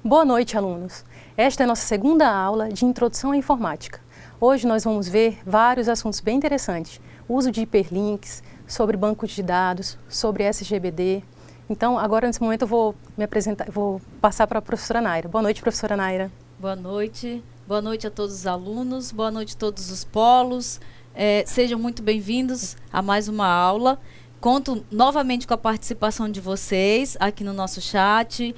Boa noite, alunos. Esta é a nossa segunda aula de Introdução à Informática. Hoje nós vamos ver vários assuntos bem interessantes. Uso de hiperlinks, sobre bancos de dados, sobre SGBD. Então, agora nesse momento eu vou me apresentar, vou passar para a professora Naira. Boa noite, professora Naira. Boa noite a todos os alunos, boa noite a todos os polos. Sejam muito bem-vindos a mais uma aula. Conto novamente com a participação de vocês aqui no nosso chat,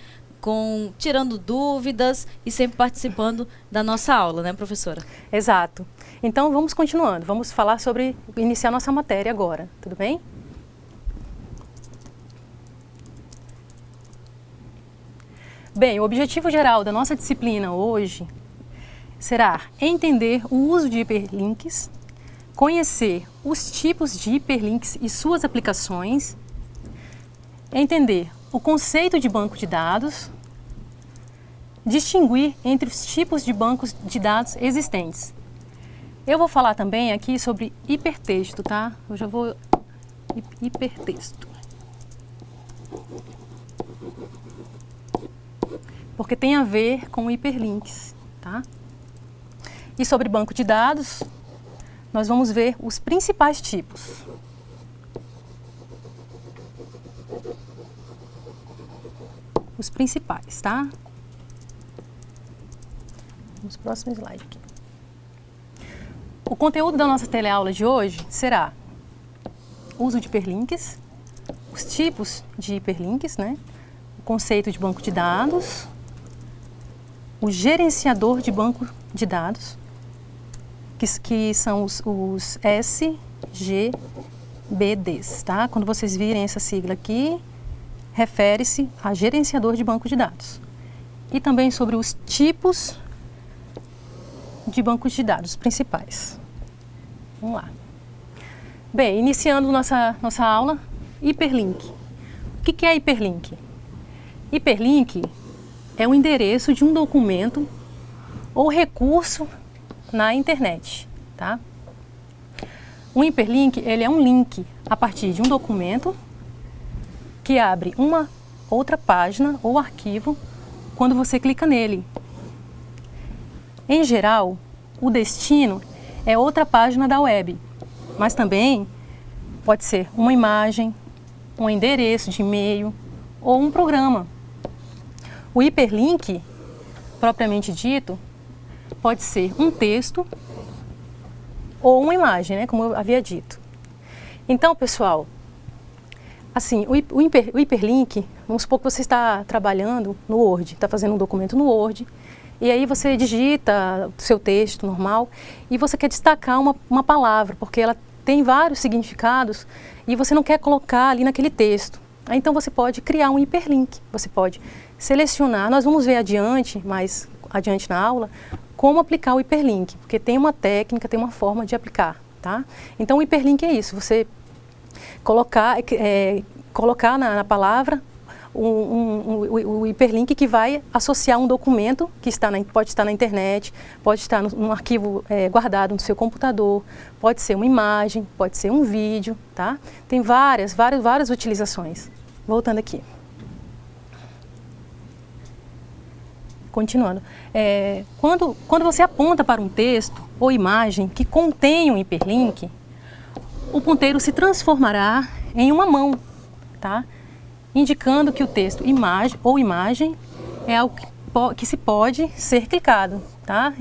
tirando dúvidas e sempre participando da nossa aula, né, professora? Exato. Então, vamos continuando. Vamos falar iniciar nossa matéria agora, tudo bem? Bem, o objetivo geral da nossa disciplina hoje será entender o uso de hiperlinks, conhecer os tipos de hiperlinks e suas aplicações, entender o conceito de banco de dados, distinguir entre os tipos de bancos de dados existentes. Eu vou falar também aqui sobre hipertexto, tá? Eu já vou... hipertexto. Porque tem a ver com hiperlinks, tá? E sobre banco de dados, nós vamos ver os principais tipos. Os principais, tá? Vamos pro próximo slide aqui. O conteúdo da nossa teleaula de hoje será uso de hiperlinks, os tipos de hiperlinks, né? O conceito de banco de dados, o gerenciador de banco de dados, que são os SGBDs, tá? Quando vocês virem essa sigla aqui, refere-se a gerenciador de banco de dados. E também sobre os tipos de bancos de dados principais. Vamos lá. Bem, iniciando nossa aula, hiperlink. O que é hiperlink? Hiperlink é o endereço de um documento ou recurso na internet, tá? Um hiperlink, ele é um link a partir de um documento que abre uma outra página ou arquivo quando você clica nele. Em geral, o destino é outra página da web, mas também pode ser uma imagem, um endereço de e-mail ou um programa. O hiperlink, propriamente dito, pode ser um texto ou uma imagem, né, como eu havia dito. Então, pessoal, assim, o hiperlink, vamos supor que você está trabalhando no Word, está fazendo um documento no Word, e aí você digita o seu texto normal e você quer destacar uma palavra, porque ela tem vários significados e você não quer colocar ali naquele texto. Então você pode criar um hiperlink, você pode selecionar, nós vamos ver mais adiante na aula, como aplicar o hiperlink, porque tem uma técnica, tem uma forma de aplicar, tá? Então o hiperlink é isso, você colocar na palavra o hiperlink que vai associar um documento que pode estar na internet, pode estar num arquivo guardado no seu computador, pode ser uma imagem, pode ser um vídeo, tá? Tem várias utilizações. Voltando aqui. Continuando. Quando você aponta para um texto ou imagem que contém um hiperlink, o ponteiro se transformará em uma mão, tá? Indicando que o texto imagem é algo que se pode ser clicado, tá?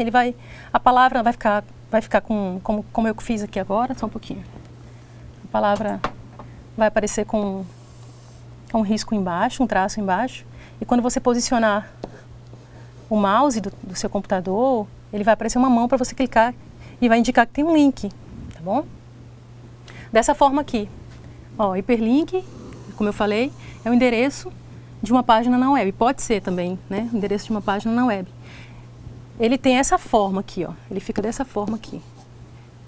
A palavra vai ficar como eu fiz aqui agora, só um pouquinho. A palavra vai aparecer com um risco embaixo, um traço embaixo, e quando você posicionar o mouse do seu computador, ele vai aparecer uma mão para você clicar e vai indicar que tem um link, tá bom? Dessa forma aqui, ó, hiperlink, como eu falei, é o endereço de uma página na web. Pode ser também, né, o endereço de uma página na web. Ele tem essa forma aqui, ó, ele fica dessa forma aqui.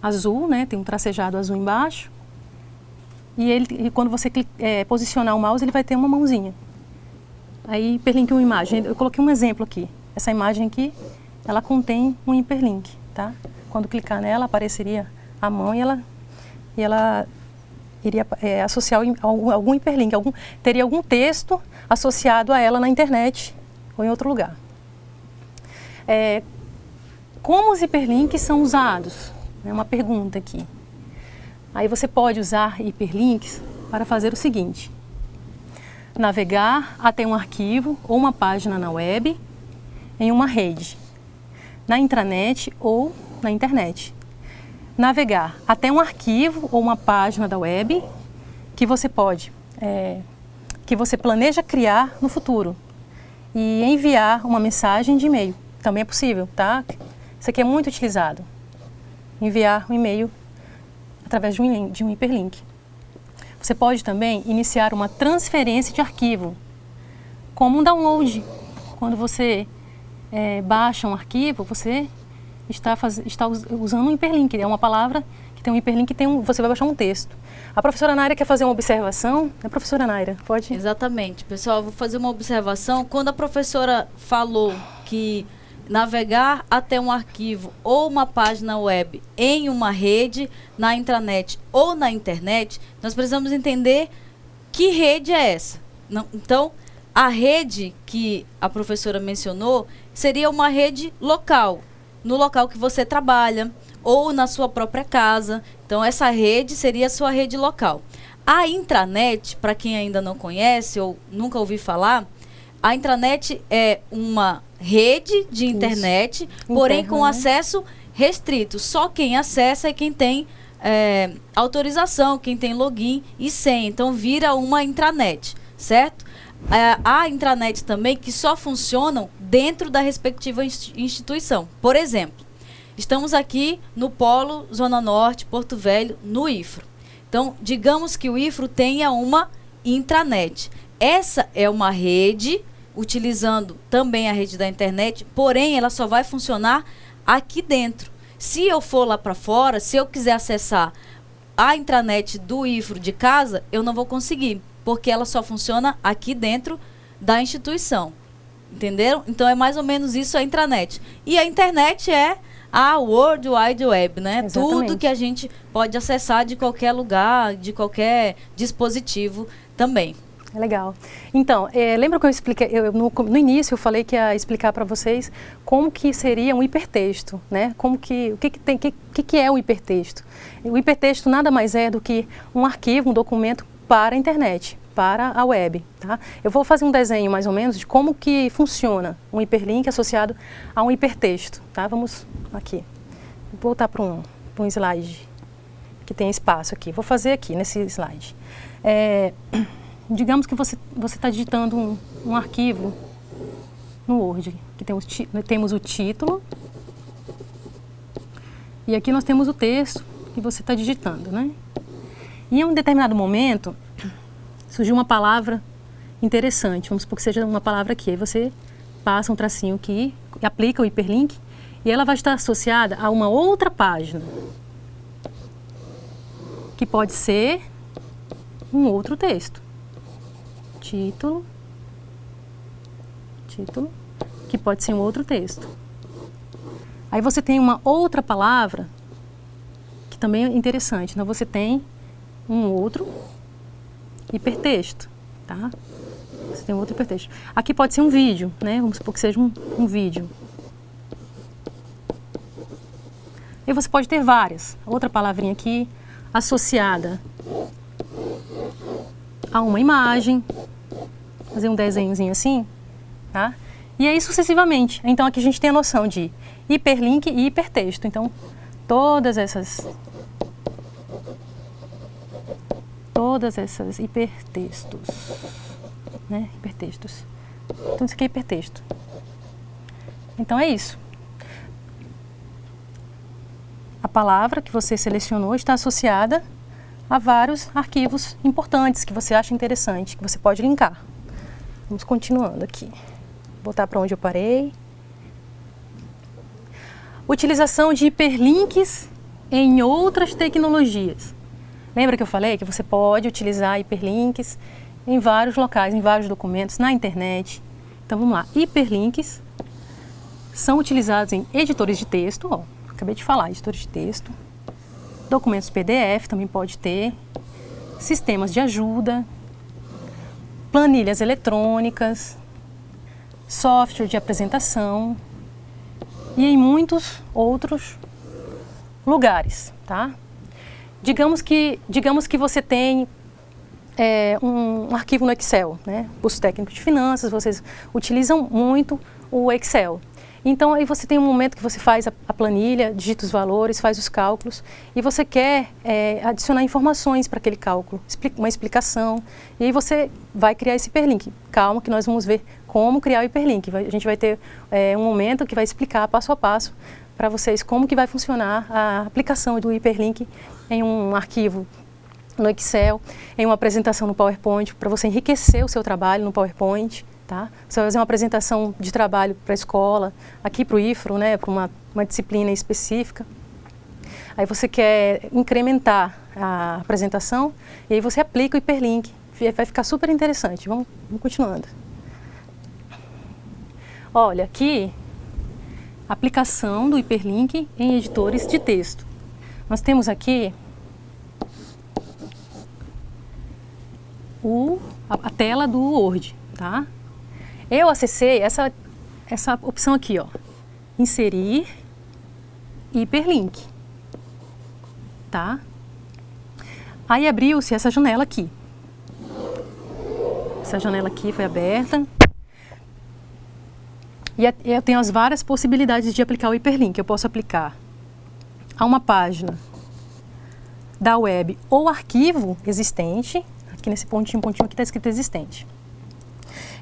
Azul, né, tem um tracejado azul embaixo. E quando você posicionar o mouse, ele vai ter uma mãozinha. Aí, hiperlink é uma imagem. Eu coloquei um exemplo aqui. Essa imagem aqui, ela contém um hiperlink, tá? Quando clicar nela, apareceria a mão e ela iria associar algum hiperlink, teria algum texto associado a ela na internet ou em outro lugar, Como os hiperlinks são usados? É uma pergunta aqui. Aí você pode usar hiperlinks para fazer o seguinte: navegar até um arquivo ou uma página na web em uma rede, na intranet ou na internet. Navegar até um arquivo ou uma página da web que você planeja criar no futuro e enviar uma mensagem de e-mail. Também é possível, tá? Isso aqui é muito utilizado. Enviar um e-mail através de um hiperlink. Você pode também iniciar uma transferência de arquivo, como um download. Quando você baixa um arquivo, você está usando um hiperlink. É uma palavra que tem um hiperlink e você vai baixar um texto. A professora Naira quer fazer uma observação? A professora Naira, pode? Exatamente. Pessoal, eu vou fazer uma observação. Quando a professora falou que navegar até um arquivo ou uma página web em uma rede, na intranet ou na internet, nós precisamos entender que rede é essa. Então, a rede que a professora mencionou seria uma rede local, no local que você trabalha ou na sua própria casa. Então, essa rede seria a sua rede local. A intranet, para quem ainda não conhece ou nunca ouviu falar, a intranet é uma rede de internet, porém com acesso restrito. Só quem acessa é quem tem autorização, quem tem login e senha. Então, vira uma intranet, certo? Há intranet também que só funcionam dentro da respectiva instituição. Por exemplo, estamos aqui no Polo Zona Norte, Porto Velho, no IFRO. Então, digamos que o IFRO tenha uma intranet. Essa é uma rede, utilizando também a rede da internet, porém ela só vai funcionar aqui dentro. Se eu for lá para fora, se eu quiser acessar a intranet do IFRO de casa, eu não vou conseguir, porque ela só funciona aqui dentro da instituição. Entenderam? Então é mais ou menos isso a intranet. E a internet é a World Wide Web, né? Exatamente. Tudo que a gente pode acessar de qualquer lugar, de qualquer dispositivo também. Legal. Então, lembra que eu expliquei, no início eu falei que ia explicar para vocês como que seria um hipertexto, né? O que é um hipertexto? O hipertexto nada mais é do que um arquivo, um documento para a internet, para a web, tá? Eu vou fazer um desenho mais ou menos de como que funciona um hiperlink associado a um hipertexto, tá? Vamos aqui, vou voltar para um slide que tem espaço aqui. Vou fazer aqui nesse slide. Digamos que você está digitando um arquivo no Word, que temos o título e aqui nós temos o texto que você está digitando, né? E em um determinado momento surgiu uma palavra interessante, vamos supor que seja uma palavra aqui, aí você passa um tracinho aqui, aplica o hiperlink e ela vai estar associada a uma outra página, que pode ser um outro texto. Título, que pode ser um outro texto. Aí você tem uma outra palavra que também é interessante, então você tem um outro hipertexto, tá? Você tem um outro hipertexto. Aqui pode ser um vídeo, né? Vamos supor que seja um vídeo. E você pode ter várias. Outra palavrinha aqui associada a uma imagem. Fazer um desenhozinho assim, tá? E aí sucessivamente. Então aqui a gente tem a noção de hiperlink e hipertexto. Então todas essas hipertextos, né? Hipertextos. Tudo isso aqui é hipertexto. Então é isso. A palavra que você selecionou está associada a vários arquivos importantes que você acha interessante, que você pode linkar. Vamos continuando aqui. Voltar para onde eu parei. Utilização de hiperlinks em outras tecnologias. Lembra que eu falei que você pode utilizar hiperlinks em vários locais, em vários documentos, na internet. Então vamos lá. Hiperlinks são utilizados em editores de texto, ó, acabei de falar, editores de texto, documentos PDF também pode ter, sistemas de ajuda, planilhas eletrônicas, software de apresentação, e em muitos outros lugares, tá? Digamos que você tem um arquivo no Excel, né? Os técnicos de finanças, vocês utilizam muito o Excel. Então, aí você tem um momento que você faz a planilha, digita os valores, faz os cálculos e você quer adicionar informações para aquele cálculo, uma explicação. E aí você vai criar esse hiperlink. Calma que nós vamos ver como criar o hiperlink. A gente vai ter um momento que vai explicar passo a passo para vocês como que vai funcionar a aplicação do hiperlink em um arquivo no Excel, em uma apresentação no PowerPoint, para você enriquecer o seu trabalho no PowerPoint. Tá? Você vai fazer uma apresentação de trabalho para a escola, aqui para o IFRO, né, para uma disciplina específica. Aí você quer incrementar a apresentação e aí você aplica o hiperlink. Vai ficar super interessante. Vamos continuando. Olha, aqui, aplicação do hiperlink em editores de texto. Nós temos aqui a tela do Word, tá? Eu acessei essa opção aqui, ó, inserir hiperlink, tá? Aí abriu-se essa janela aqui. Essa janela aqui foi aberta. E eu tenho as várias possibilidades de aplicar o hiperlink. Eu posso aplicar a uma página da web ou arquivo existente. Aqui nesse pontinho aqui está escrito existente.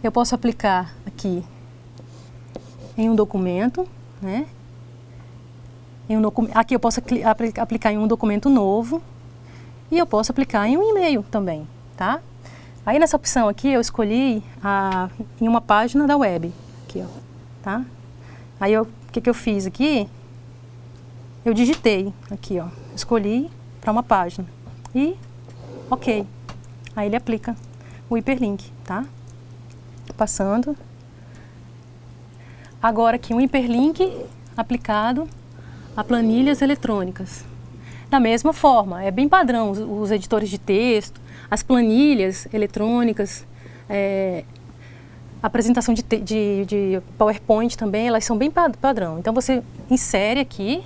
Eu posso aplicar aqui em um documento, né? Aqui eu posso aplicar em um documento novo e eu posso aplicar em um e-mail também, tá? Aí nessa opção aqui eu escolhi em uma página da web, aqui, ó, tá? Aí o que eu fiz aqui? Eu digitei aqui, ó, escolhi para uma página e ok. Aí ele aplica o hiperlink, tá? Passando. Agora aqui um hiperlink aplicado a planilhas eletrônicas. Da mesma forma, é bem padrão, os editores de texto, as planilhas eletrônicas, apresentação de PowerPoint também, elas são bem padrão. Então você insere aqui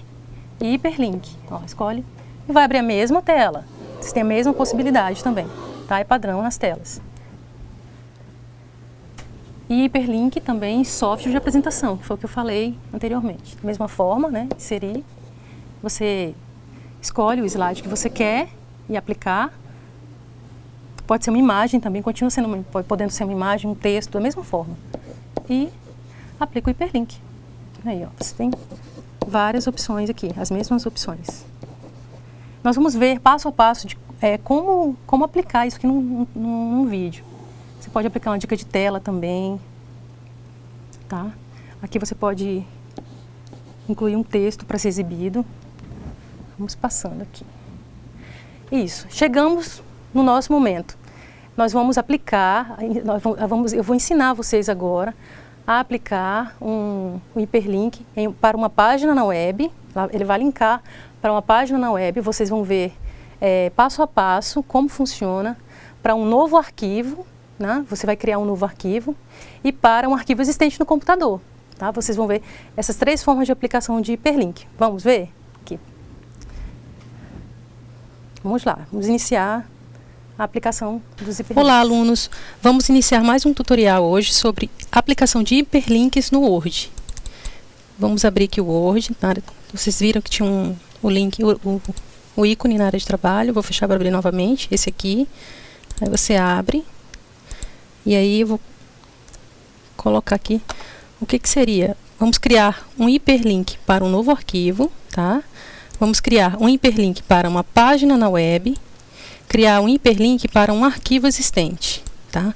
e hiperlink, ó, escolhe e vai abrir a mesma tela. Você tem a mesma possibilidade também, tá? É padrão nas telas. E hiperlink também em software de apresentação, que foi o que eu falei anteriormente. Da mesma forma, né, inserir, você escolhe o slide que você quer e aplicar. Pode ser uma imagem também, continua sendo, podendo ser uma imagem, um texto, da mesma forma. E aplica o hiperlink. Aí, ó, você tem várias opções aqui, as mesmas opções. Nós vamos ver passo a passo de como aplicar isso aqui num vídeo. Você pode aplicar uma dica de tela também, tá? Aqui você pode incluir um texto para ser exibido. Vamos passando aqui. Isso, chegamos no nosso momento. Nós vamos aplicar, eu vou ensinar vocês agora a aplicar um hiperlink para uma página na web. Ele vai linkar para uma página na web, vocês vão ver passo a passo como funciona para um novo arquivo. Né? Você vai criar um novo arquivo e para um arquivo existente no computador. Tá? Vocês vão ver essas 3 formas de aplicação de hiperlink. Vamos ver? Aqui. Vamos lá, vamos iniciar a aplicação dos hiperlinks. Olá, alunos! Vamos iniciar mais um tutorial hoje sobre aplicação de hiperlinks no Word. Vamos abrir aqui o Word. Vocês viram que tinha o link, o ícone na área de trabalho. Vou fechar para abrir novamente, esse aqui. Aí você abre. E aí eu vou colocar aqui o que seria. Vamos criar um hiperlink para um novo arquivo, tá? Vamos criar um hiperlink para uma página na web, criar um hiperlink para um arquivo existente, tá?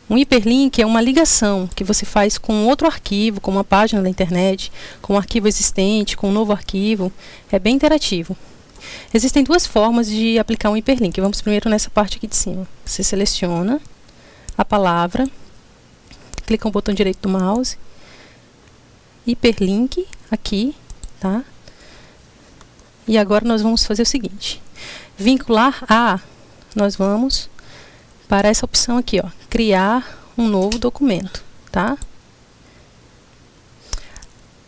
Um hiperlink é uma ligação que você faz com outro arquivo, com uma página da internet, com um arquivo existente, com um novo arquivo. É bem interativo. Existem 2 formas de aplicar um hiperlink. Vamos primeiro nessa parte aqui de cima. Você seleciona a palavra, clica no botão direito do mouse, hiperlink aqui, tá? E agora nós vamos fazer o seguinte: vincular nós vamos para essa opção aqui, ó, criar um novo documento, tá?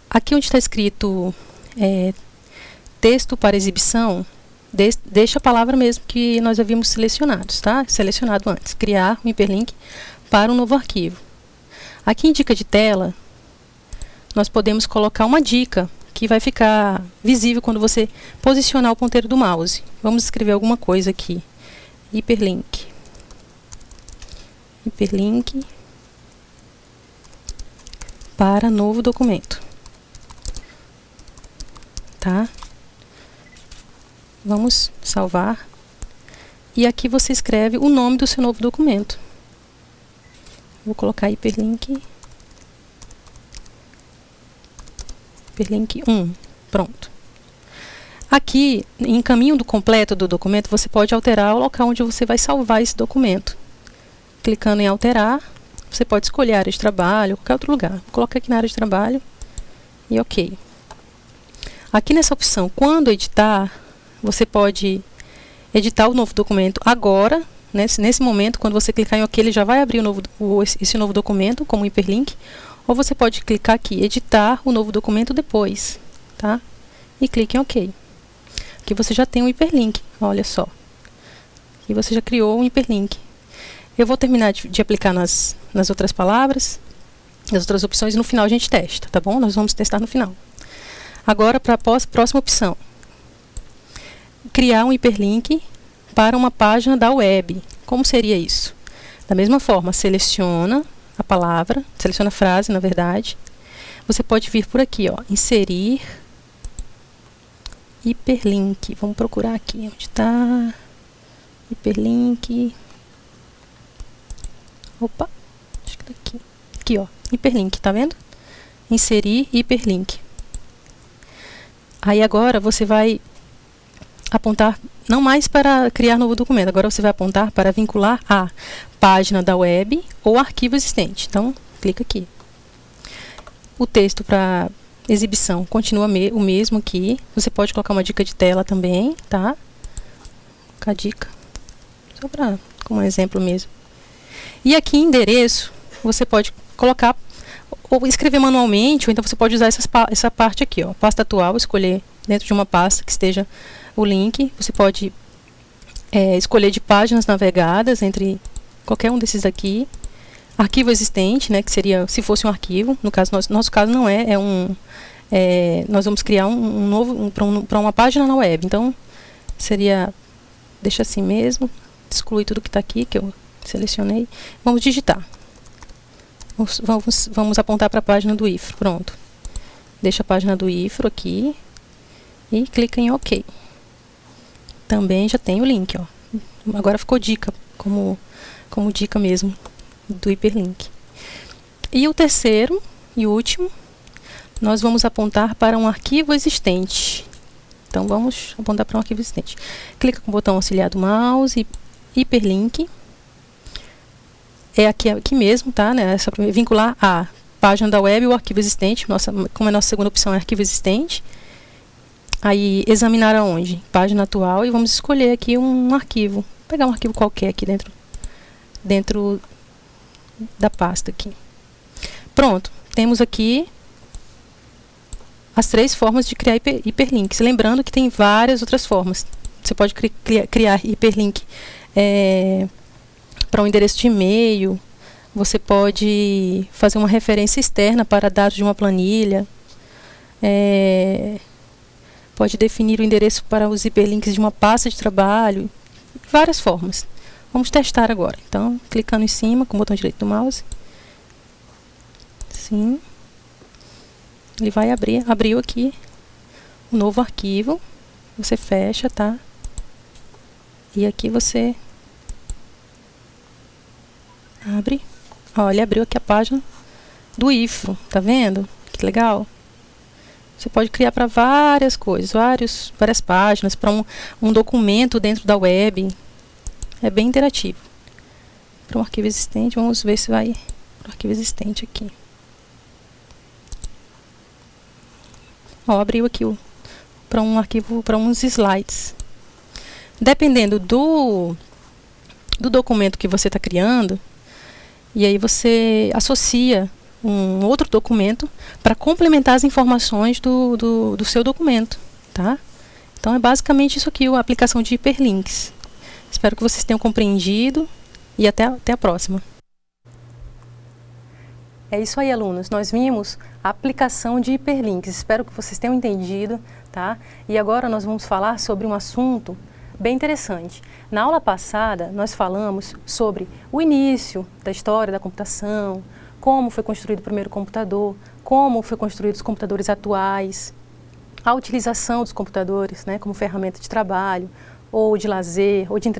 Aqui onde está escrito texto para exibição, deixa a palavra mesmo que nós havíamos selecionado, tá? Selecionado antes. Criar um hiperlink para um novo arquivo. Aqui em dica de tela, nós podemos colocar uma dica que vai ficar visível quando você posicionar o ponteiro do mouse. Vamos escrever alguma coisa aqui. Hiperlink. Hiperlink para novo documento. Tá? Vamos salvar. E aqui você escreve o nome do seu novo documento. Vou colocar hiperlink 1. Pronto. Aqui, em caminho do completo do documento, você pode alterar o local onde você vai salvar esse documento. Clicando em alterar, você pode escolher a área de trabalho, qualquer outro lugar. Vou colocar aqui na área de trabalho e ok. Aqui nessa opção, quando editar, você pode editar o novo documento agora, nesse momento, quando você clicar em OK, ele já vai abrir esse novo documento como hiperlink, ou você pode clicar aqui, editar o novo documento depois, tá? E clique em OK. Aqui você já tem um hiperlink, olha só. Aqui você já criou um hiperlink. Eu vou terminar de aplicar nas outras palavras, nas outras opções, e no final a gente testa, tá bom? Nós vamos testar no final. Agora, para a próxima opção. Criar um hiperlink para uma página da web. Como seria isso? Da mesma forma, seleciona a palavra, seleciona a frase, na verdade. Você pode vir por aqui, ó, inserir hiperlink. Vamos procurar aqui, onde está hiperlink. Opa, acho que tá aqui. Aqui, ó, hiperlink, tá vendo? Inserir hiperlink. Aí agora você vai apontar não mais para criar novo documento, agora você vai apontar para vincular a página da web ou arquivo existente. Então, clica aqui. O texto para exibição continua o mesmo aqui. Você pode colocar uma dica de tela também, tá? Colocar a dica, só para como exemplo mesmo. E aqui endereço, você pode colocar ou escrever manualmente, ou então você pode usar essa parte aqui, ó, pasta atual, escolher dentro de uma pasta que esteja o link. Você pode escolher de páginas navegadas entre qualquer um desses aqui. Arquivo existente, né, que seria se fosse um arquivo. No caso, nosso caso não é, nós vamos criar um novo para uma página na web. Então, seria, deixa assim mesmo, exclui tudo que está aqui, que eu selecionei. Vamos digitar. Vamos apontar para a página do IFRO. Pronto. Deixa a página do IFRO aqui e clica em OK. Também já tem o link, ó. Agora ficou dica, como dica mesmo do hiperlink. E o terceiro e último, nós vamos apontar para um arquivo existente. Então vamos apontar para um arquivo existente. Clica com o botão auxiliar do mouse, hiperlink. É aqui mesmo, tá? Né? Essa vincular a página da web ou arquivo existente. Como a nossa segunda opção é arquivo existente. Aí, examinar aonde? Página atual, e vamos escolher aqui um arquivo. Vou pegar um arquivo qualquer aqui dentro da pasta aqui. Pronto, temos aqui as 3 formas de criar hiperlinks. Lembrando que tem várias outras formas. Você pode criar hiperlink para um endereço de e-mail. Você pode fazer uma referência externa para dados de uma planilha. Pode definir o endereço para os hiperlinks de uma pasta de trabalho. Várias formas. Vamos testar agora. Então, clicando em cima com o botão direito do mouse. Sim. Ele vai abrir. Abriu aqui um novo arquivo. Você fecha, tá? E aqui você abre. Olha, abriu aqui a página do IFRO. Tá vendo? Que legal. Você pode criar para várias coisas, várias páginas, para um documento dentro da web. É bem interativo. Para um arquivo existente, vamos ver se vai para o arquivo existente aqui. Ó, abriu aqui para um arquivo, para uns slides. Dependendo do documento que você está criando, e aí você associa um outro documento para complementar as informações do seu documento, tá? Então é basicamente isso aqui, a aplicação de hiperlinks. Espero que vocês tenham compreendido e até a próxima. É isso aí, alunos. Nós vimos a aplicação de hiperlinks. Espero que vocês tenham entendido, tá? E agora nós vamos falar sobre um assunto bem interessante. Na aula passada, nós falamos sobre o início da história da computação, como foi construído o primeiro computador, como foi construídos os computadores atuais, a utilização dos computadores, né, como ferramenta de trabalho, ou de lazer, ou de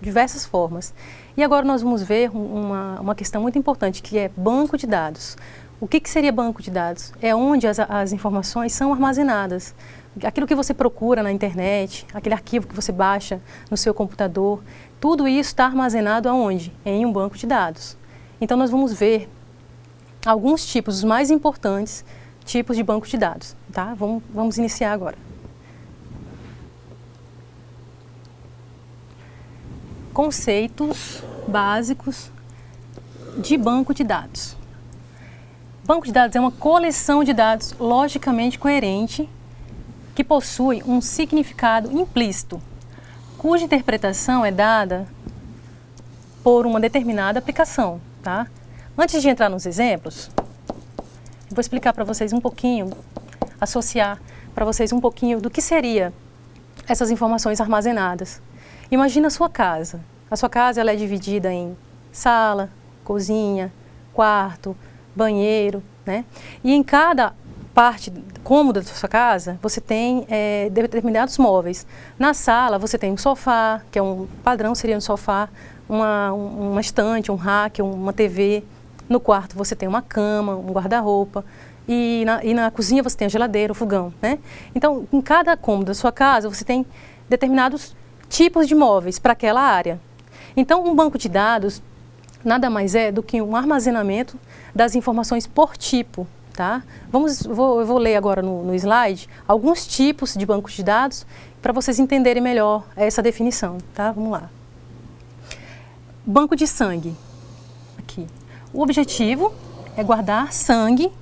diversas formas. E agora nós vamos ver uma questão muito importante, que é banco de dados. O que seria banco de dados? É onde as informações são armazenadas. Aquilo que você procura na internet, aquele arquivo que você baixa no seu computador, tudo isso está armazenado aonde? Em um banco de dados. Então nós vamos ver alguns tipos, os mais importantes tipos de banco de dados, tá? Vamos iniciar agora. Conceitos básicos de banco de dados. Banco de dados é uma coleção de dados logicamente coerente que possui um significado implícito, cuja interpretação é dada por uma determinada aplicação, tá? Antes de entrar nos exemplos, eu vou explicar para vocês um pouquinho, associar para vocês um pouquinho do que seria essas informações armazenadas. Imagina a sua casa. A sua casa ela é dividida em sala, cozinha, quarto, banheiro, né? E em cada parte cômoda da sua casa, você tem determinados móveis. Na sala, você tem um sofá, que é um padrão, seria um sofá, uma estante, um rack, uma TV. No quarto, você tem uma cama, um guarda-roupa. E na cozinha, você tem a geladeira, o fogão, né? Então, em cada cômodo da sua casa, você tem determinados tipos de móveis para aquela área. Então, um banco de dados nada mais é do que um armazenamento das informações por tipo, tá? Eu vou ler agora no slide alguns tipos de bancos de dados para vocês entenderem melhor essa definição, tá? Vamos lá. Banco de sangue. Aqui. O objetivo é guardar sangue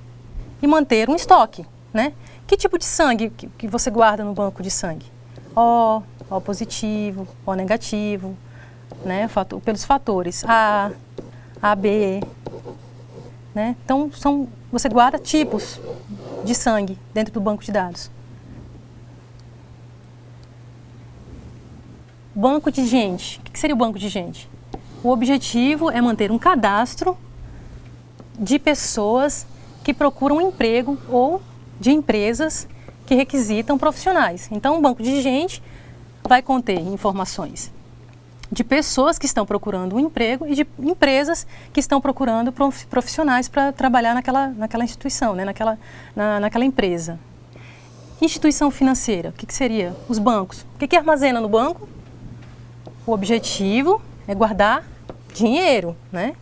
e manter um estoque, né? Que tipo de sangue que você guarda no banco de sangue? O positivo, O negativo, né? Pelos fatores A, AB, né? Então, você guarda tipos de sangue dentro do banco de dados. Banco de gente. O que seria o banco de gente? O objetivo é manter um cadastro de pessoas que procuram emprego ou de empresas que requisitam profissionais. Então, um banco de gente vai conter informações de pessoas que estão procurando um emprego e de empresas que estão procurando profissionais para trabalhar naquela instituição, né? naquela empresa. Instituição financeira, o que seria? Os bancos. O que armazena no banco? O objetivo é guardar dinheiro, né?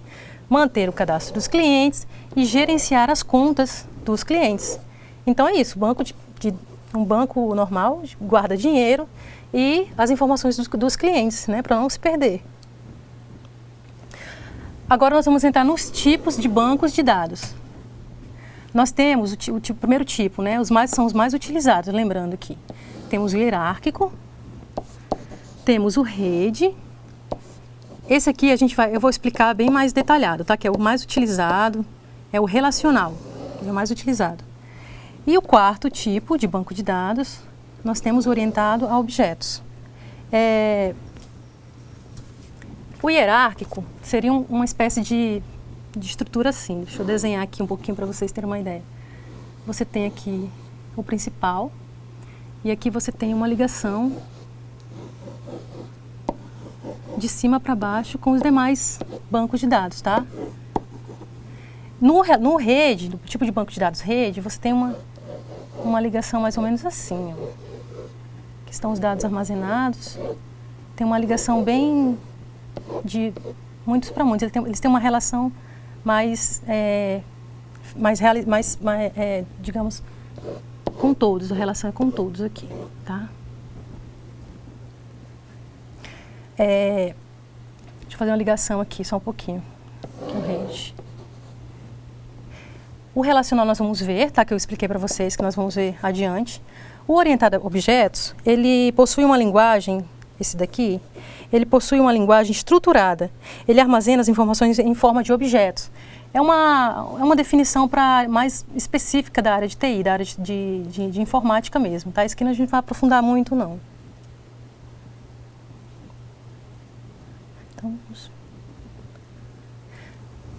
Manter o cadastro dos clientes e gerenciar as contas dos clientes. Então é isso, um banco normal guarda dinheiro e as informações dos clientes, né, para não se perder. Agora nós vamos entrar nos tipos de bancos de dados. Nós temos o primeiro tipo, né, são os mais utilizados, lembrando aqui. Temos o hierárquico, temos o rede. Esse aqui eu vou explicar bem mais detalhado, tá? Que é o mais utilizado, é o relacional, que é o mais utilizado. E o quarto tipo de banco de dados, nós temos orientado a objetos. O hierárquico seria uma espécie de estrutura assim. Deixa eu desenhar aqui um pouquinho para vocês terem uma ideia. Você tem aqui o principal e aqui você tem uma ligação de cima para baixo com os demais bancos de dados, tá? No rede, no tipo de banco de dados rede, você tem uma ligação mais ou menos assim, ó. Aqui estão os dados armazenados. Tem uma ligação bem de muitos para muitos. Eles têm uma relação digamos, com todos. A relação é com todos aqui, tá? Deixa eu fazer uma ligação aqui, só um pouquinho. Aqui o rede. O relacional nós vamos ver, tá? Que eu expliquei para vocês, que nós vamos ver adiante. O orientado a objetos, ele possui uma linguagem, esse daqui, ele possui uma linguagem estruturada. Ele armazena as informações em forma de objetos. É uma definição mais específica da área de TI, da área de informática mesmo, tá? Isso aqui a gente não vai aprofundar muito, não. Então,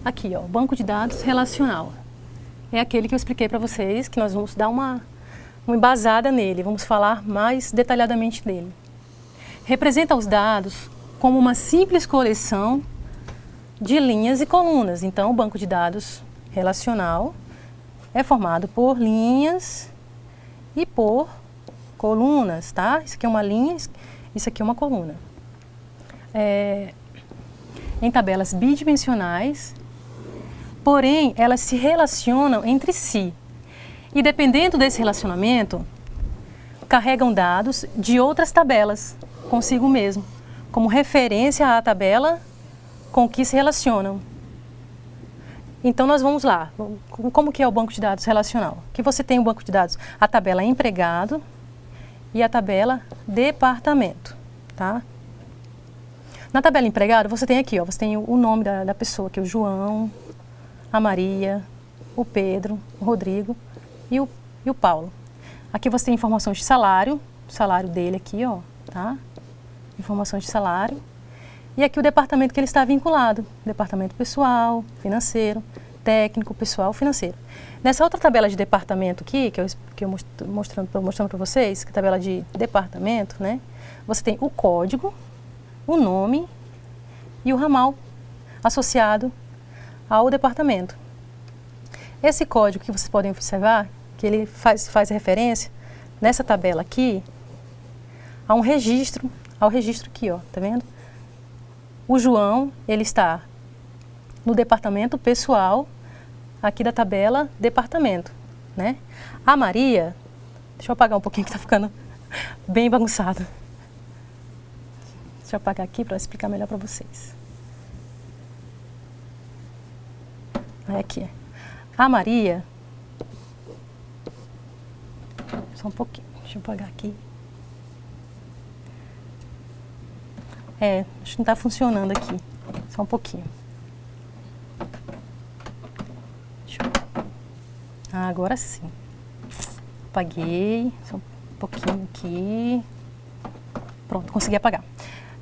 aqui, ó, banco de dados relacional. É aquele que eu expliquei para vocês, que nós vamos dar uma embasada nele, vamos falar mais detalhadamente dele. Representa os dados como uma simples coleção de linhas e colunas. Então, o banco de dados relacional é formado por linhas e por colunas, tá? Isso aqui é uma linha, isso aqui é uma coluna. Em tabelas bidimensionais, porém, elas se relacionam entre si. E dependendo desse relacionamento, carregam dados de outras tabelas consigo mesmo, como referência à tabela com que se relacionam. Então, nós vamos lá. Como que é o banco de dados relacional? Que você tem o banco de dados, a tabela empregado e a tabela departamento, tá? Na tabela empregado, você tem aqui, ó, você tem o nome da pessoa, que é o João, a Maria, o Pedro, o Rodrigo e o Paulo. Aqui você tem informações de salário, o salário dele aqui, ó, tá? Informações de salário. E aqui o departamento que ele está vinculado, departamento pessoal, financeiro, técnico, pessoal, financeiro. Nessa outra tabela de departamento aqui, que eu estou mostrando para vocês, que é a tabela de departamento, né? Você tem o código, o nome e o ramal associado ao departamento. Esse código que vocês podem observar, que ele faz referência nessa tabela aqui a um registro, ao registro aqui, ó, tá vendo? O João, ele está no departamento pessoal, aqui da tabela departamento, né? A Maria, deixa eu apagar um pouquinho que está ficando bem bagunçado. Deixa eu apagar aqui para explicar melhor para vocês. Aqui. A Maria, só um pouquinho, deixa eu apagar aqui. Acho que não está funcionando aqui, só um pouquinho. Agora sim. Apaguei, só um pouquinho aqui. Pronto, consegui apagar.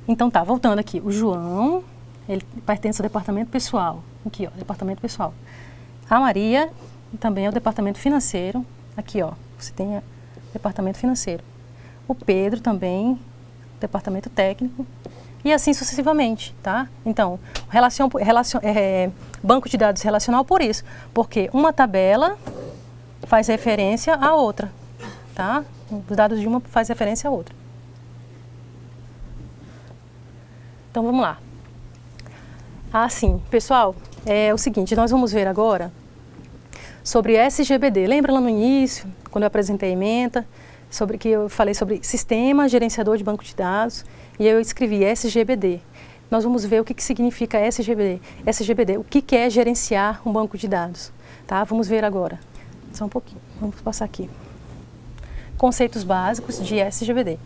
Então tá, voltando aqui. O João, ele pertence ao departamento pessoal. Aqui, ó, departamento pessoal. A Maria também é o departamento financeiro. Aqui, ó, você tem o departamento financeiro. O Pedro também, departamento técnico. E assim sucessivamente, tá? Então, banco de dados relacional por isso. Porque uma tabela faz referência à outra, tá? Os dados de uma faz referência à outra. Então, vamos lá. Sim, pessoal, é o seguinte, nós vamos ver agora sobre SGBD. Lembra lá no início, quando eu apresentei a ementa, que eu falei sobre Sistema Gerenciador de Banco de Dados, e eu escrevi SGBD. Nós vamos ver o que significa SGBD. SGBD, o que é gerenciar um banco de dados, tá? Vamos ver agora. Só um pouquinho, vamos passar aqui. Conceitos básicos de SGBD.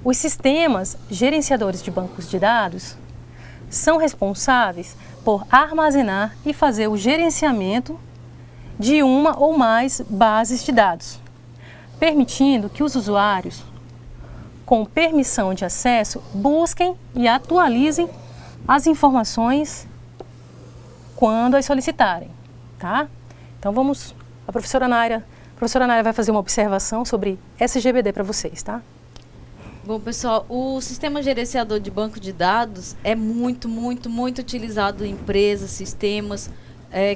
Os sistemas gerenciadores de bancos de dados são responsáveis por armazenar e fazer o gerenciamento de uma ou mais bases de dados, permitindo que os usuários, com permissão de acesso, busquem e atualizem as informações quando as solicitarem, tá? Então a professora Nária vai fazer uma observação sobre SGBD para vocês, tá? Bom, pessoal, o sistema gerenciador de banco de dados é muito utilizado em empresas, sistemas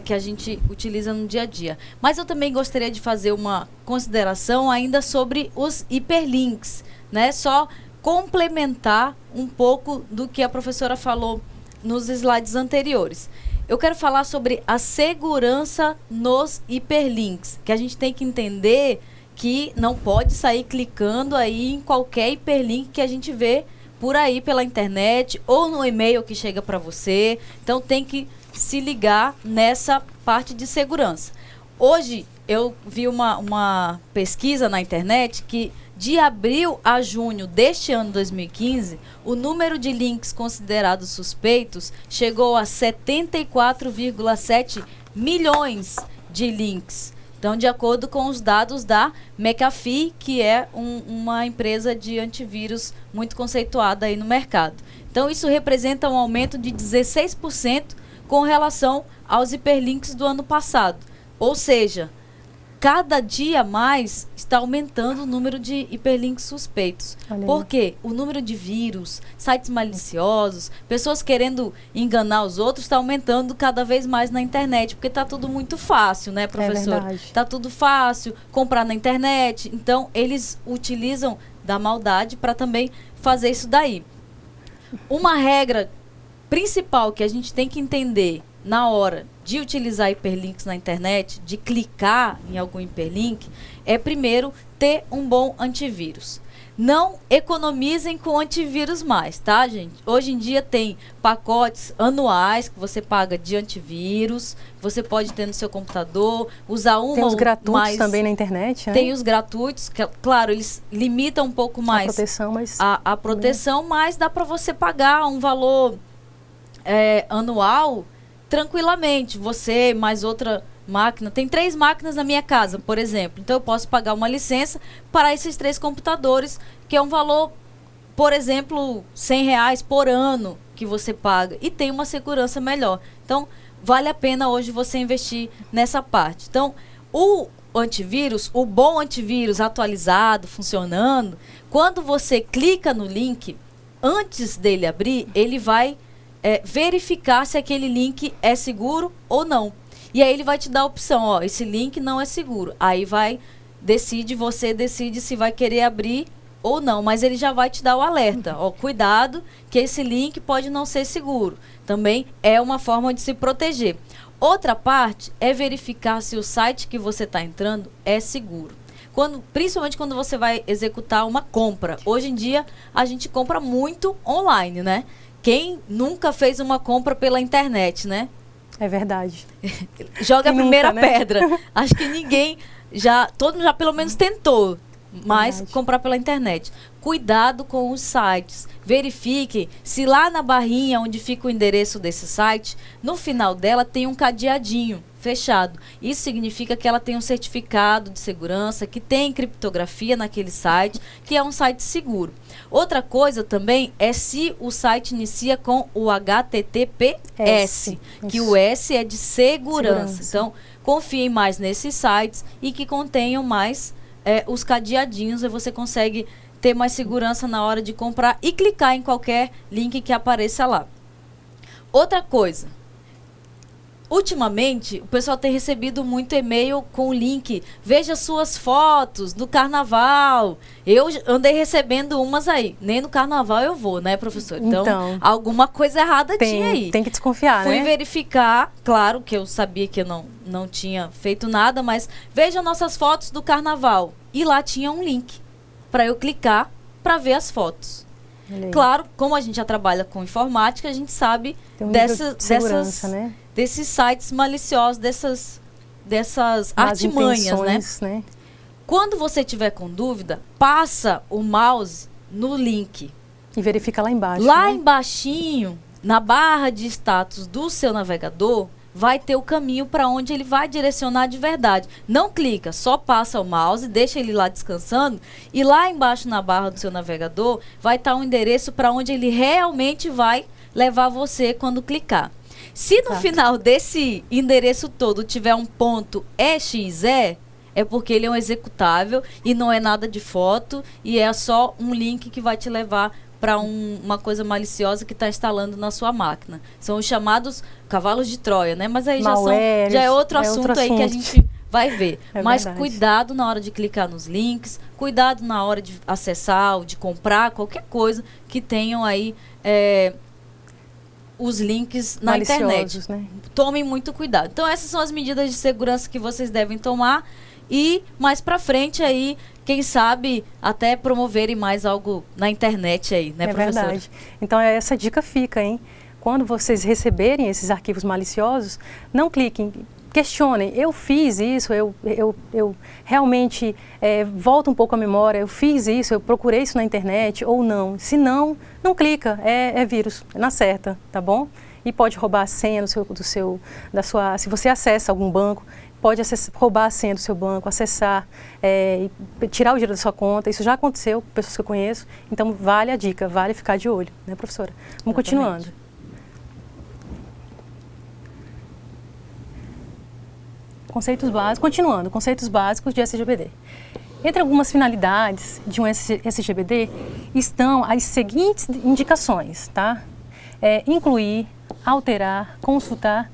que a gente utiliza no dia a dia. Mas eu também gostaria de fazer uma consideração ainda sobre os hiperlinks, né? Só complementar um pouco do que a professora falou nos slides anteriores. Eu quero falar sobre a segurança nos hiperlinks, que a gente tem que entender que não pode sair clicando aí em qualquer hiperlink que a gente vê por aí pela internet ou no e-mail que chega para você. Então tem que se ligar nessa parte de segurança. Hoje, eu vi uma pesquisa na internet que de abril a junho deste ano 2015, o número de links considerados suspeitos chegou a 74,7 milhões de links. Então, de acordo com os dados da McAfee, que é uma empresa de antivírus muito conceituada aí no mercado. Então, isso representa um aumento de 16% com relação aos hiperlinks do ano passado. Ou seja, cada dia mais está aumentando o número de hiperlinks suspeitos. Por quê? O número de vírus, sites maliciosos, pessoas querendo enganar os outros está aumentando cada vez mais na internet, porque está tudo muito fácil, né, professor? Está tudo fácil, comprar na internet. Então, eles utilizam da maldade para também fazer isso daí. Uma regra principal que a gente tem que entender na hora de utilizar hiperlinks na internet, de clicar em algum hiperlink, é primeiro ter um bom antivírus. Não economizem com antivírus mais, tá, gente? Hoje em dia tem pacotes anuais que você paga de antivírus, você pode ter no seu computador, usar uma. Tem os gratuitos também na internet, né? Tem os gratuitos, que, claro, eles limitam um pouco mais a proteção, mas dá para você pagar um valor anual tranquilamente. Você mais outra máquina, tem 3 máquinas na minha casa, por exemplo, então eu posso pagar uma licença para esses 3 computadores, que é um valor, por exemplo, R$100 por ano que você paga e tem uma segurança melhor. Então, vale a pena hoje você investir nessa parte. Então, o antivírus, o bom antivírus atualizado, funcionando, quando você clica no link, antes dele abrir, ele vai verificar se aquele link é seguro ou não. E aí ele vai te dar a opção, ó, esse link não é seguro. Aí você decide se vai querer abrir ou não, mas ele já vai te dar o alerta, ó, cuidado que esse link pode não ser seguro. Também é uma forma de se proteger. Outra parte é verificar se o site que você está entrando é seguro. Principalmente quando você vai executar uma compra. Hoje em dia a gente compra muito online, né? Quem nunca fez uma compra pela internet, né? É verdade. Joga a primeira nunca, né? pedra. Acho que ninguém todo mundo já pelo menos tentou, mas Verdade. comprar pela internet. Cuidado com os sites. Verifique se lá na barrinha onde fica o endereço desse site, no final dela tem um cadeadinho fechado. Isso significa que ela tem um certificado de segurança, que tem criptografia naquele site, que é um site seguro. Outra coisa também é se o site inicia com o HTTPS, que o S é de segurança. Então, confiem mais nesses sites e que contenham mais os cadeadinhos, e você consegue ter mais segurança na hora de comprar e clicar em qualquer link que apareça lá. Outra coisa, ultimamente o pessoal tem recebido muito e-mail com o link, veja suas fotos do carnaval. Eu andei recebendo umas aí, nem no carnaval eu vou, né, professor? Então alguma coisa errada tinha aí. Tem que desconfiar, Fui né? verificar, claro que eu sabia que eu não tinha feito nada, mas veja nossas fotos do carnaval. E lá tinha um link para eu clicar para ver as fotos. Claro, como a gente já trabalha com informática, a gente sabe desses sites maliciosos, dessas artimanhas, né? Quando você tiver com dúvida, passa o mouse no link. E verifica lá embaixo. Lá né? embaixinho, na barra de status do seu navegador, vai ter o caminho para onde ele vai direcionar de verdade. Não clica, só passa o mouse, deixa ele lá descansando, e lá embaixo na barra do seu navegador vai estar um endereço para onde ele realmente vai levar você quando clicar. Se no final desse endereço todo tiver um ponto .exe, é porque ele é um executável e não é nada de foto, e é só um link que vai te levar para uma coisa maliciosa que está instalando na sua máquina. São os chamados cavalos de Troia, né? Mas aí já é outro assunto aí que a gente vai ver. Mas verdade. Cuidado na hora de clicar nos links, cuidado na hora de acessar ou de comprar qualquer coisa que tenham aí os links na internet. Né? Tomem muito cuidado. Então essas são as medidas de segurança que vocês devem tomar. E mais pra frente aí, quem sabe até promoverem mais algo na internet aí, né, professora? Verdade. Então essa dica fica, hein? Quando vocês receberem esses arquivos maliciosos, não cliquem. questionem, eu fiz isso, eu realmente volto um pouco a memória, eu fiz isso, eu procurei isso na internet ou não. Se não, não clica, é vírus, na certa, tá bom? E pode roubar a senha se você acessa algum banco, pode roubar a senha do seu banco, acessar, e tirar o dinheiro da sua conta. Isso já aconteceu com pessoas que eu conheço, então vale a dica, vale ficar de olho, né, professora? Vamos continuando. Conceitos básicos, continuando, conceitos básicos de SGBD. Entre algumas finalidades de um SGBD estão as seguintes indicações, tá? Incluir, alterar, consultar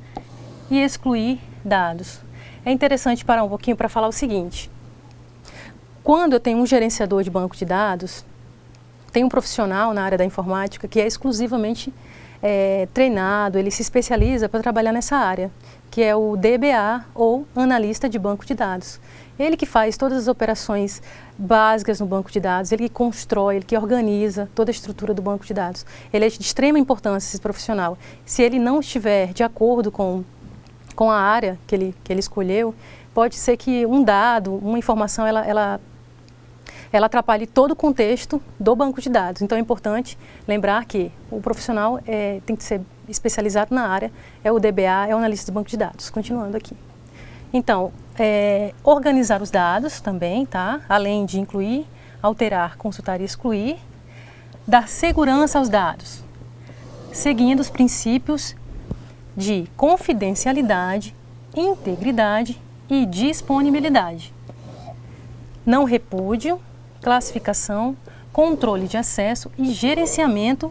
e excluir dados. É interessante parar um pouquinho para falar o seguinte: quando eu tenho um gerenciador de banco de dados, tem um profissional na área da informática que é exclusivamente treinado, ele se especializa para trabalhar nessa área, que é o DBA ou analista de banco de dados. Ele que faz todas as operações básicas no banco de dados, ele que constrói, ele que organiza toda a estrutura do banco de dados. Ele é de extrema importância, esse profissional. Se ele não estiver de acordo com a área que ele escolheu, pode ser que um dado, uma informação, ela atrapalhe todo o contexto do banco de dados. Então é importante lembrar que o profissional tem que ser especializado na área, é o DBA, é o analista de banco de dados. Continuando aqui. Então, organizar os dados também, tá? Além de incluir, alterar, consultar e excluir. Dar segurança aos dados, seguindo os princípios de confidencialidade, integridade e disponibilidade. Não repúdio, classificação, controle de acesso e gerenciamento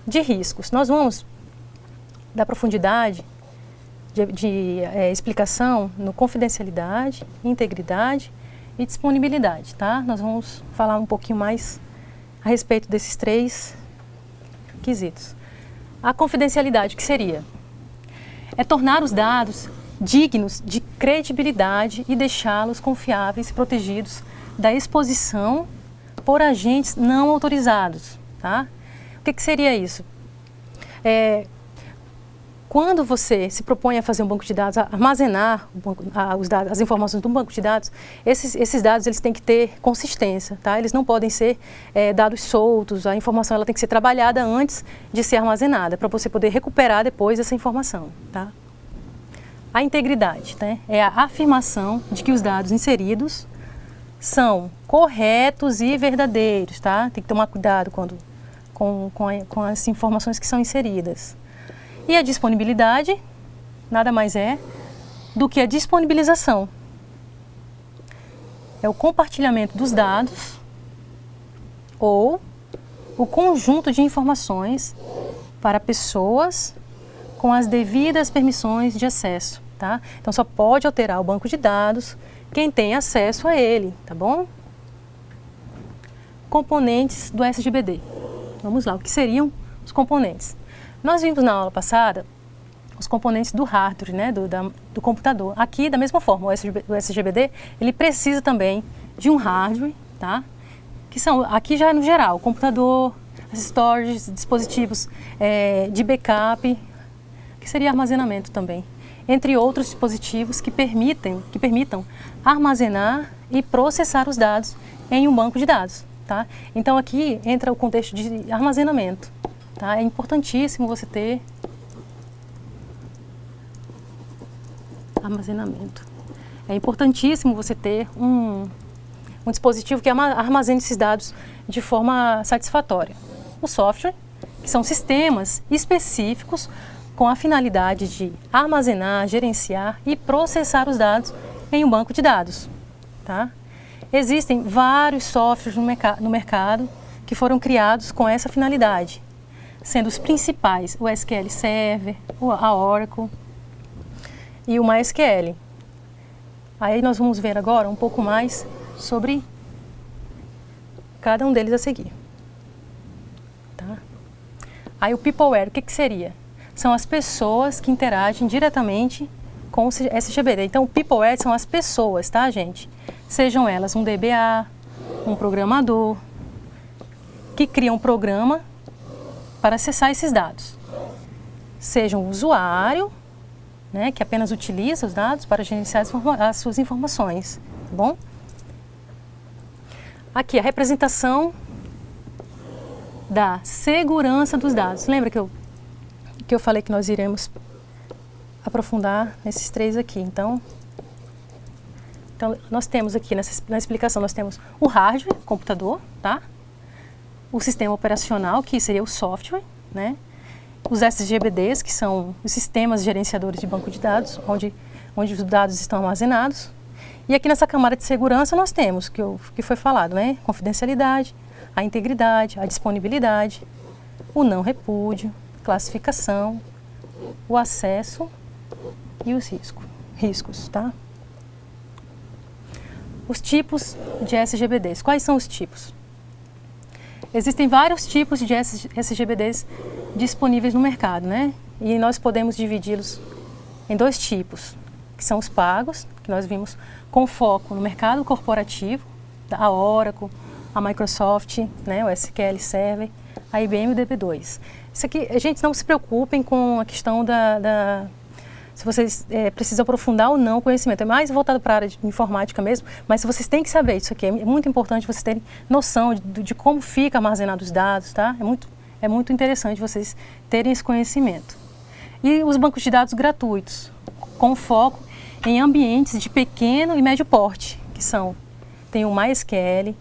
de riscos. Nós vamos dar profundidade de explicação no confidencialidade, integridade e disponibilidade, tá? Nós vamos falar um pouquinho mais a respeito desses 3 quesitos. A confidencialidade, o que seria? É tornar os dados dignos de credibilidade e deixá-los confiáveis e protegidos da exposição por agentes não autorizados, tá? O que seria isso? Quando você se propõe a fazer um banco de dados, a armazenar as informações do banco de dados, esses dados eles têm que ter consistência, tá? Eles não podem ser dados soltos, a informação ela tem que ser trabalhada antes de ser armazenada, para você poder recuperar depois essa informação, tá? A integridade, né? É a afirmação de que os dados inseridos são corretos e verdadeiros, tá? Tem que tomar cuidado com as informações que são inseridas. E a disponibilidade nada mais é do que a disponibilização. É o compartilhamento dos dados ou o conjunto de informações para pessoas com as devidas permissões de acesso, tá? Então só pode alterar o banco de dados quem tem acesso a ele, tá bom? Componentes do SGBD. Vamos lá, o que seriam os componentes? Nós vimos na aula passada os componentes do hardware, né, do computador. Aqui, da mesma forma, o SGBD, ele precisa também de um hardware, tá? Que são, aqui já é no geral, computador, as storages, dispositivos de backup, que seria armazenamento também, entre outros dispositivos que permitam armazenar e processar os dados em um banco de dados, tá? Então aqui entra o contexto de armazenamento, tá? É importantíssimo você ter armazenamento. É importantíssimo você ter um dispositivo que armazene esses dados de forma satisfatória. O software, que são sistemas específicos com a finalidade de armazenar, gerenciar e processar os dados em um banco de dados, tá? Existem vários softwares no mercado que foram criados com essa finalidade, sendo os principais o SQL Server, a Oracle e o MySQL. Aí nós vamos ver agora um pouco mais sobre cada um deles a seguir. Tá? Aí o Peopleware, o que seria? São as pessoas que interagem diretamente com o SGBD. Então o Peopleware são as pessoas, tá, gente? Sejam elas um DBA, um programador, que cria um programa para acessar esses dados. Seja um usuário né, que apenas utiliza os dados para gerenciar as suas informações, tá bom? Aqui, a representação da segurança dos dados. Lembra que eu falei que nós iremos aprofundar nesses três aqui. Então nós temos aqui, na explicação, nós temos o hardware, computador, tá? O sistema operacional, que seria o software, né? Os SGBDs, que são os sistemas gerenciadores de banco de dados, onde os dados estão armazenados. E aqui nessa camada de segurança nós temos, que foi falado, né? Confidencialidade, a integridade, a disponibilidade, o não repúdio, classificação, o acesso e os riscos, tá? Os tipos de SGBDs. Quais são os tipos? Existem vários tipos de SGBDs disponíveis no mercado, né? E nós podemos dividi-los em dois tipos, que são os pagos, que nós vimos com foco no mercado corporativo, a Oracle, a Microsoft, né, o SQL Server, a IBM e o DB2. Isso aqui, a gente não se preocupem com a questão se vocês precisam aprofundar ou não o conhecimento. É mais voltado para a área de informática mesmo, mas vocês têm que saber isso aqui. É muito importante vocês terem noção de como fica armazenado os dados, tá? É muito interessante vocês terem esse conhecimento. E os bancos de dados gratuitos, com foco em ambientes de pequeno e médio porte, que tem o MySQL,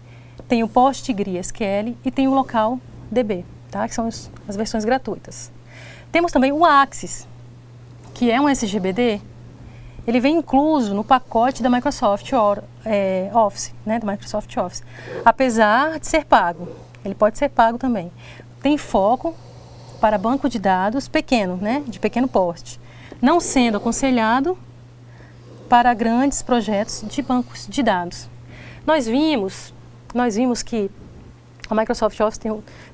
tem o PostgreSQL e tem o LocalDB, tá? Que são as versões gratuitas. Temos também o Axis, que é um SGBD, ele vem incluso no pacote da Microsoft Office, né, do Microsoft Office, apesar de ser pago. Ele pode ser pago também. Tem foco para banco de dados pequeno, né, de pequeno porte, não sendo aconselhado para grandes projetos de bancos de dados. Nós vimos que a Microsoft Office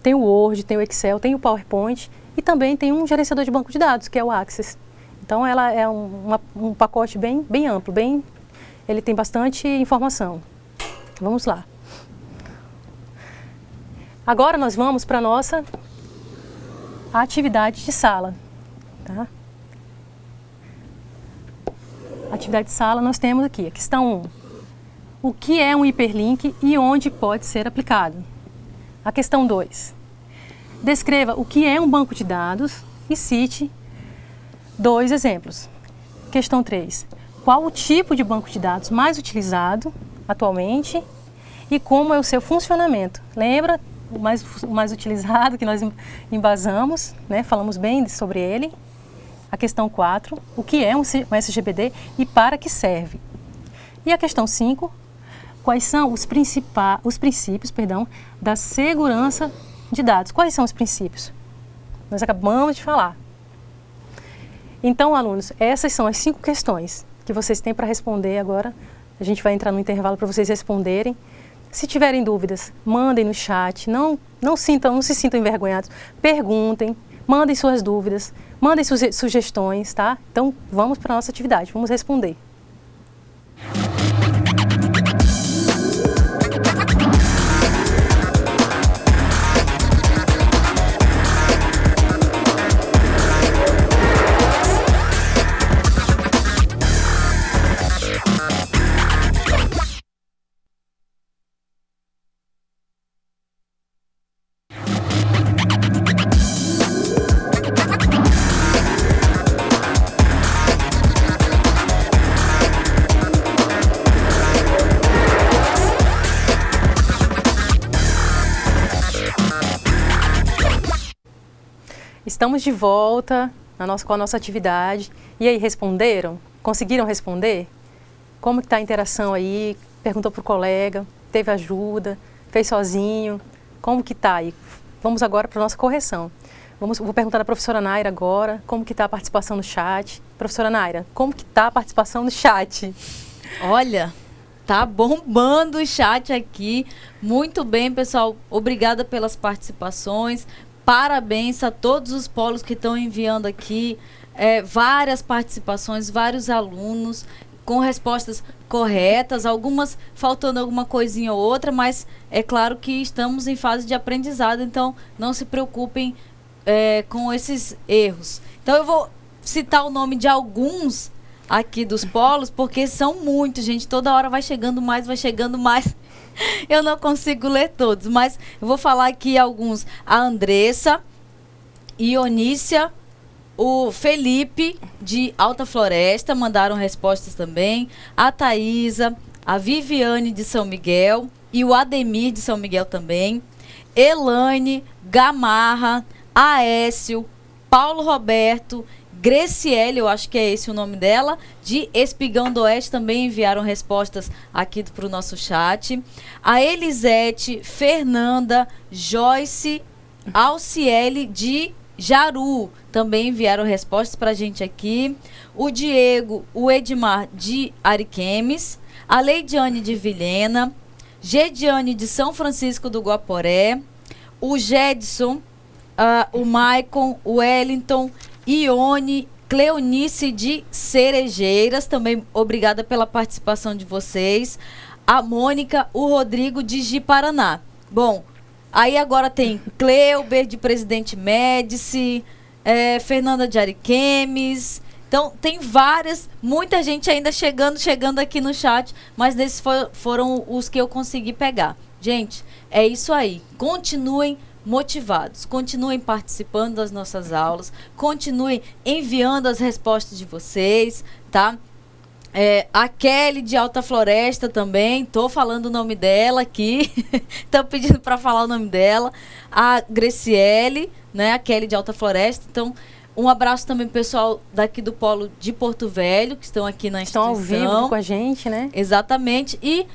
tem o Word, tem o Excel, tem o PowerPoint e também tem um gerenciador de banco de dados, que é o Access. Então, ela é um pacote bem amplo, ele tem bastante informação. Vamos lá. Agora nós vamos para a nossa atividade de sala. Tá? Atividade de sala nós temos aqui, a questão 1. O que é um hiperlink e onde pode ser aplicado? A questão 2. Descreva o que é um banco de dados e cite 2 exemplos. Questão 3. Qual o tipo de banco de dados mais utilizado atualmente e como é o seu funcionamento? Lembra o mais utilizado que nós embasamos, né? Falamos bem sobre ele. A questão 4. O que é um SGBD e para que serve? E a questão 5. Quais são os princípios da segurança de dados? Quais são os princípios? Nós acabamos de falar. Então, alunos, essas são as 5 questões que vocês têm para responder agora. A gente vai entrar no intervalo para vocês responderem. Se tiverem dúvidas, mandem no chat. Não se sintam envergonhados. Perguntem, mandem suas dúvidas, mandem sugestões, tá? Então, vamos para a nossa atividade, vamos responder. Estamos de volta com a nossa atividade. E aí, responderam? Conseguiram responder? Como está a interação aí? Perguntou para o colega, teve ajuda, fez sozinho? Como que está aí? Vamos agora para a nossa correção. Vou perguntar à professora Naira agora, como que está a participação no chat. Professora Naira, como que está a participação no chat? Olha, tá bombando o chat aqui. Muito bem, pessoal. Obrigada pelas participações. Parabéns a todos os polos que estão enviando aqui várias participações, vários alunos com respostas corretas, algumas faltando alguma coisinha ou outra, mas é claro que estamos em fase de aprendizado, então não se preocupem com esses erros. Então eu vou citar o nome de alguns aqui dos polos, porque são muitos, gente. Toda hora vai chegando mais, vai chegando mais. Eu não consigo ler todos, mas eu vou falar aqui alguns. A Andressa, Ionícia, o Felipe, de Alta Floresta, mandaram respostas também. A Thaísa, a Viviane, de São Miguel, e o Ademir, de São Miguel também. Elaine, Gamarra, Aécio, Paulo Roberto, Greciele, eu acho que é esse o nome dela, de Espigão do Oeste, também enviaram respostas aqui para o nosso chat. A Elisete, Fernanda, Joyce, Alciele, de Jaru, também enviaram respostas para a gente aqui. O Diego, o Edmar, de Ariquemes. A Leidiane, de Vilhena. Gediane, de São Francisco do Guaporé. O Jedson, o Maicon, o Wellington, Ione, Cleonice, de Cerejeiras, também obrigada pela participação de vocês. A Mônica, o Rodrigo, de Ji-Paraná. Bom, aí agora tem Cleuber, de Presidente Médici, Fernanda de Ariquemes. Então, tem várias, muita gente ainda chegando aqui no chat, mas esses foram os que eu consegui pegar. Gente, é isso aí. Continuem motivados, continuem participando das nossas aulas, continuem enviando as respostas de vocês, tá? A Kelly, de Alta Floresta, também, tô falando o nome dela aqui, estão pedindo para falar o nome dela. A Greciele, né, a Kelly, de Alta Floresta. Então, um abraço também pro pessoal daqui do Polo de Porto Velho, que estão aqui na instituição. Estão ao vivo com a gente, né? Exatamente. E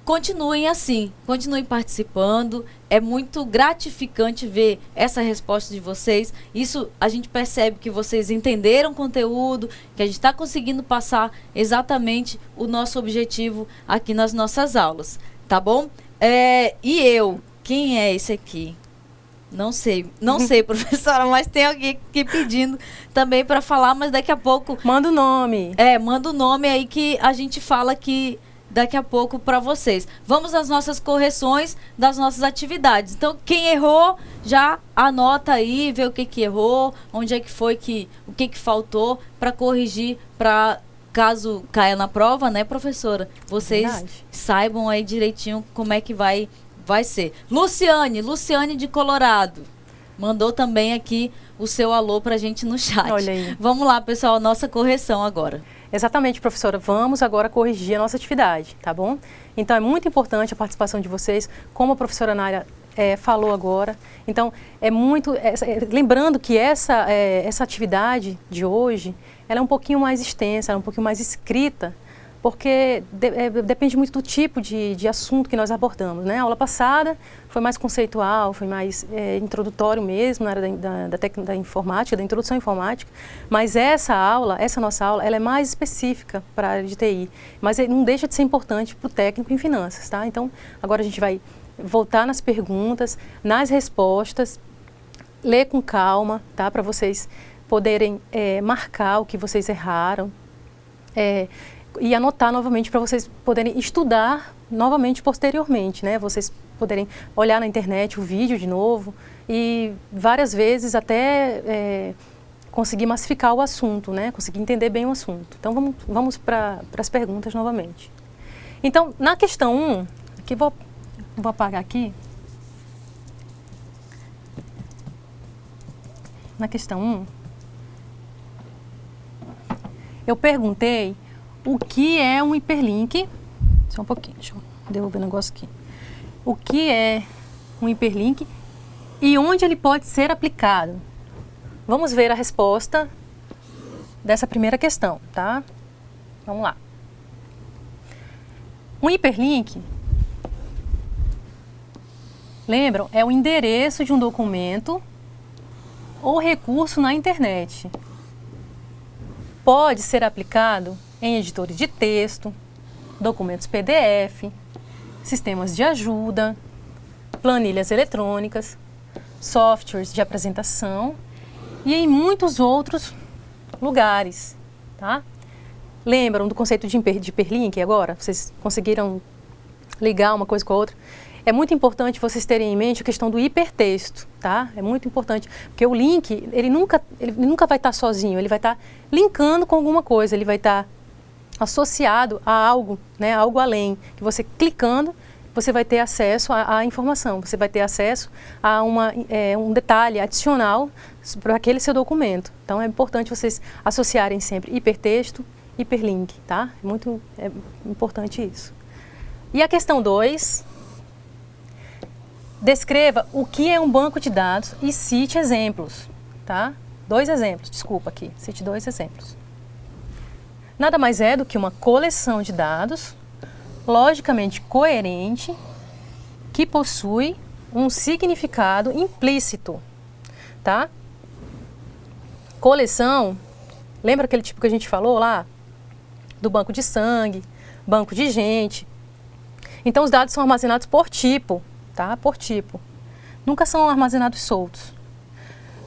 continuem assim, continuem participando. É muito gratificante ver essa resposta de vocês. Isso a gente percebe que vocês entenderam o conteúdo, que a gente está conseguindo passar exatamente o nosso objetivo aqui nas nossas aulas, tá bom? E eu, quem é esse aqui? Não sei, professora, mas tem alguém aqui pedindo também para falar, mas daqui a pouco... Manda o nome. Manda o nome aí que a gente fala aqui daqui a pouco para vocês. Vamos às nossas correções das nossas atividades. Então, quem errou, já anota aí, vê o que errou, onde é que foi o que faltou para corrigir, para caso caia na prova, né, professora? Vocês saibam aí direitinho como é que vai ser. Luciane de Colorado, mandou também aqui o seu alô pra gente no chat. Olha aí. Vamos lá, pessoal, nossa correção agora. Exatamente, professora. Vamos agora corrigir a nossa atividade, tá bom? Então, é muito importante a participação de vocês, como a professora Naira falou agora. Então, lembrando que essa atividade de hoje, ela é um pouquinho mais extensa, ela é um pouquinho mais escrita, porque depende muito do tipo de assunto que nós abordamos, né? A aula passada foi mais conceitual, foi mais introdutório mesmo, na área da informática, da introdução à informática, mas essa nossa aula, ela é mais específica para a área de TI, mas não deixa de ser importante para o técnico em finanças, tá? Então, agora a gente vai voltar nas perguntas, nas respostas, ler com calma, tá? Para vocês poderem marcar o que vocês erraram, e anotar novamente para vocês poderem estudar novamente posteriormente, né? Vocês poderem olhar na internet o vídeo de novo e várias vezes até conseguir massificar o assunto, né? Conseguir entender bem o assunto. Então vamos para as perguntas novamente. Então, na questão 1, aqui vou apagar aqui. Na questão 1, eu perguntei o que é um hiperlink. Só um pouquinho, deixa eu devolver o negócio aqui. O que é um hiperlink e onde ele pode ser aplicado? Vamos ver a resposta dessa primeira questão, tá? Vamos lá. Um hiperlink, lembram? É o endereço de um documento ou recurso na internet. Pode ser aplicado em editores de texto, documentos PDF, sistemas de ajuda, planilhas eletrônicas, softwares de apresentação e em muitos outros lugares, tá? Lembram do conceito de hiperlink agora? Vocês conseguiram ligar uma coisa com a outra? é muito importante vocês terem em mente a questão do hipertexto, tá? É muito importante, porque o link, ele nunca vai estar sozinho, ele vai estar linkando com alguma coisa, ele vai estar associado a algo, né, algo além, que você clicando, você vai ter acesso à informação, você vai ter acesso a um detalhe adicional para aquele seu documento. Então é importante vocês associarem sempre hipertexto, hiperlink, tá? É importante isso. E a questão 2, descreva o que é um banco de dados e cite exemplos, tá? 2 exemplos, desculpa aqui, cite 2 exemplos. Nada mais é do que uma coleção de dados logicamente coerente que possui um significado implícito, tá? Coleção, lembra aquele tipo que a gente falou lá? Do banco de sangue, banco de gente. Então os dados são armazenados por tipo, tá? Por tipo. Nunca são armazenados soltos,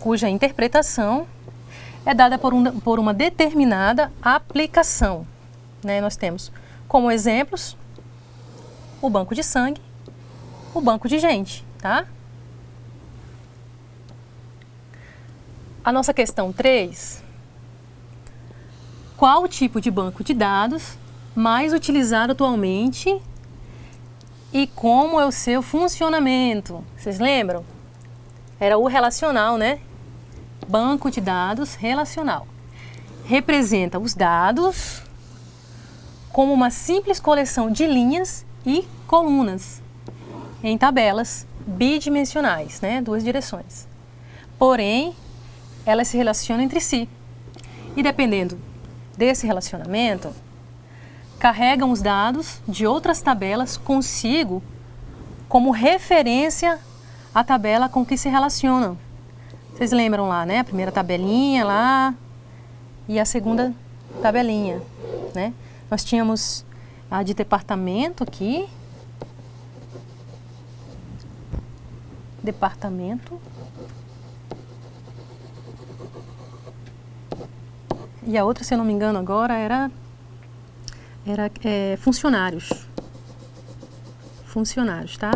cuja interpretação é dada por uma determinada aplicação, né? Nós temos como exemplos o banco de sangue, o banco de gente, tá? A nossa questão 3, qual o tipo de banco de dados mais utilizado atualmente e como é o seu funcionamento? Vocês lembram? Era o relacional, né? Banco de dados relacional. Representa os dados como uma simples coleção de linhas e colunas em tabelas bidimensionais, né? 2 direções. Porém, elas se relacionam entre si. E dependendo desse relacionamento, carregam os dados de outras tabelas consigo como referência à tabela com que se relacionam. Vocês lembram lá, né? A primeira tabelinha lá e a segunda tabelinha, né? Nós tínhamos a de departamento aqui. Departamento. E a outra, se eu não me engano agora, era funcionários. Funcionários, tá?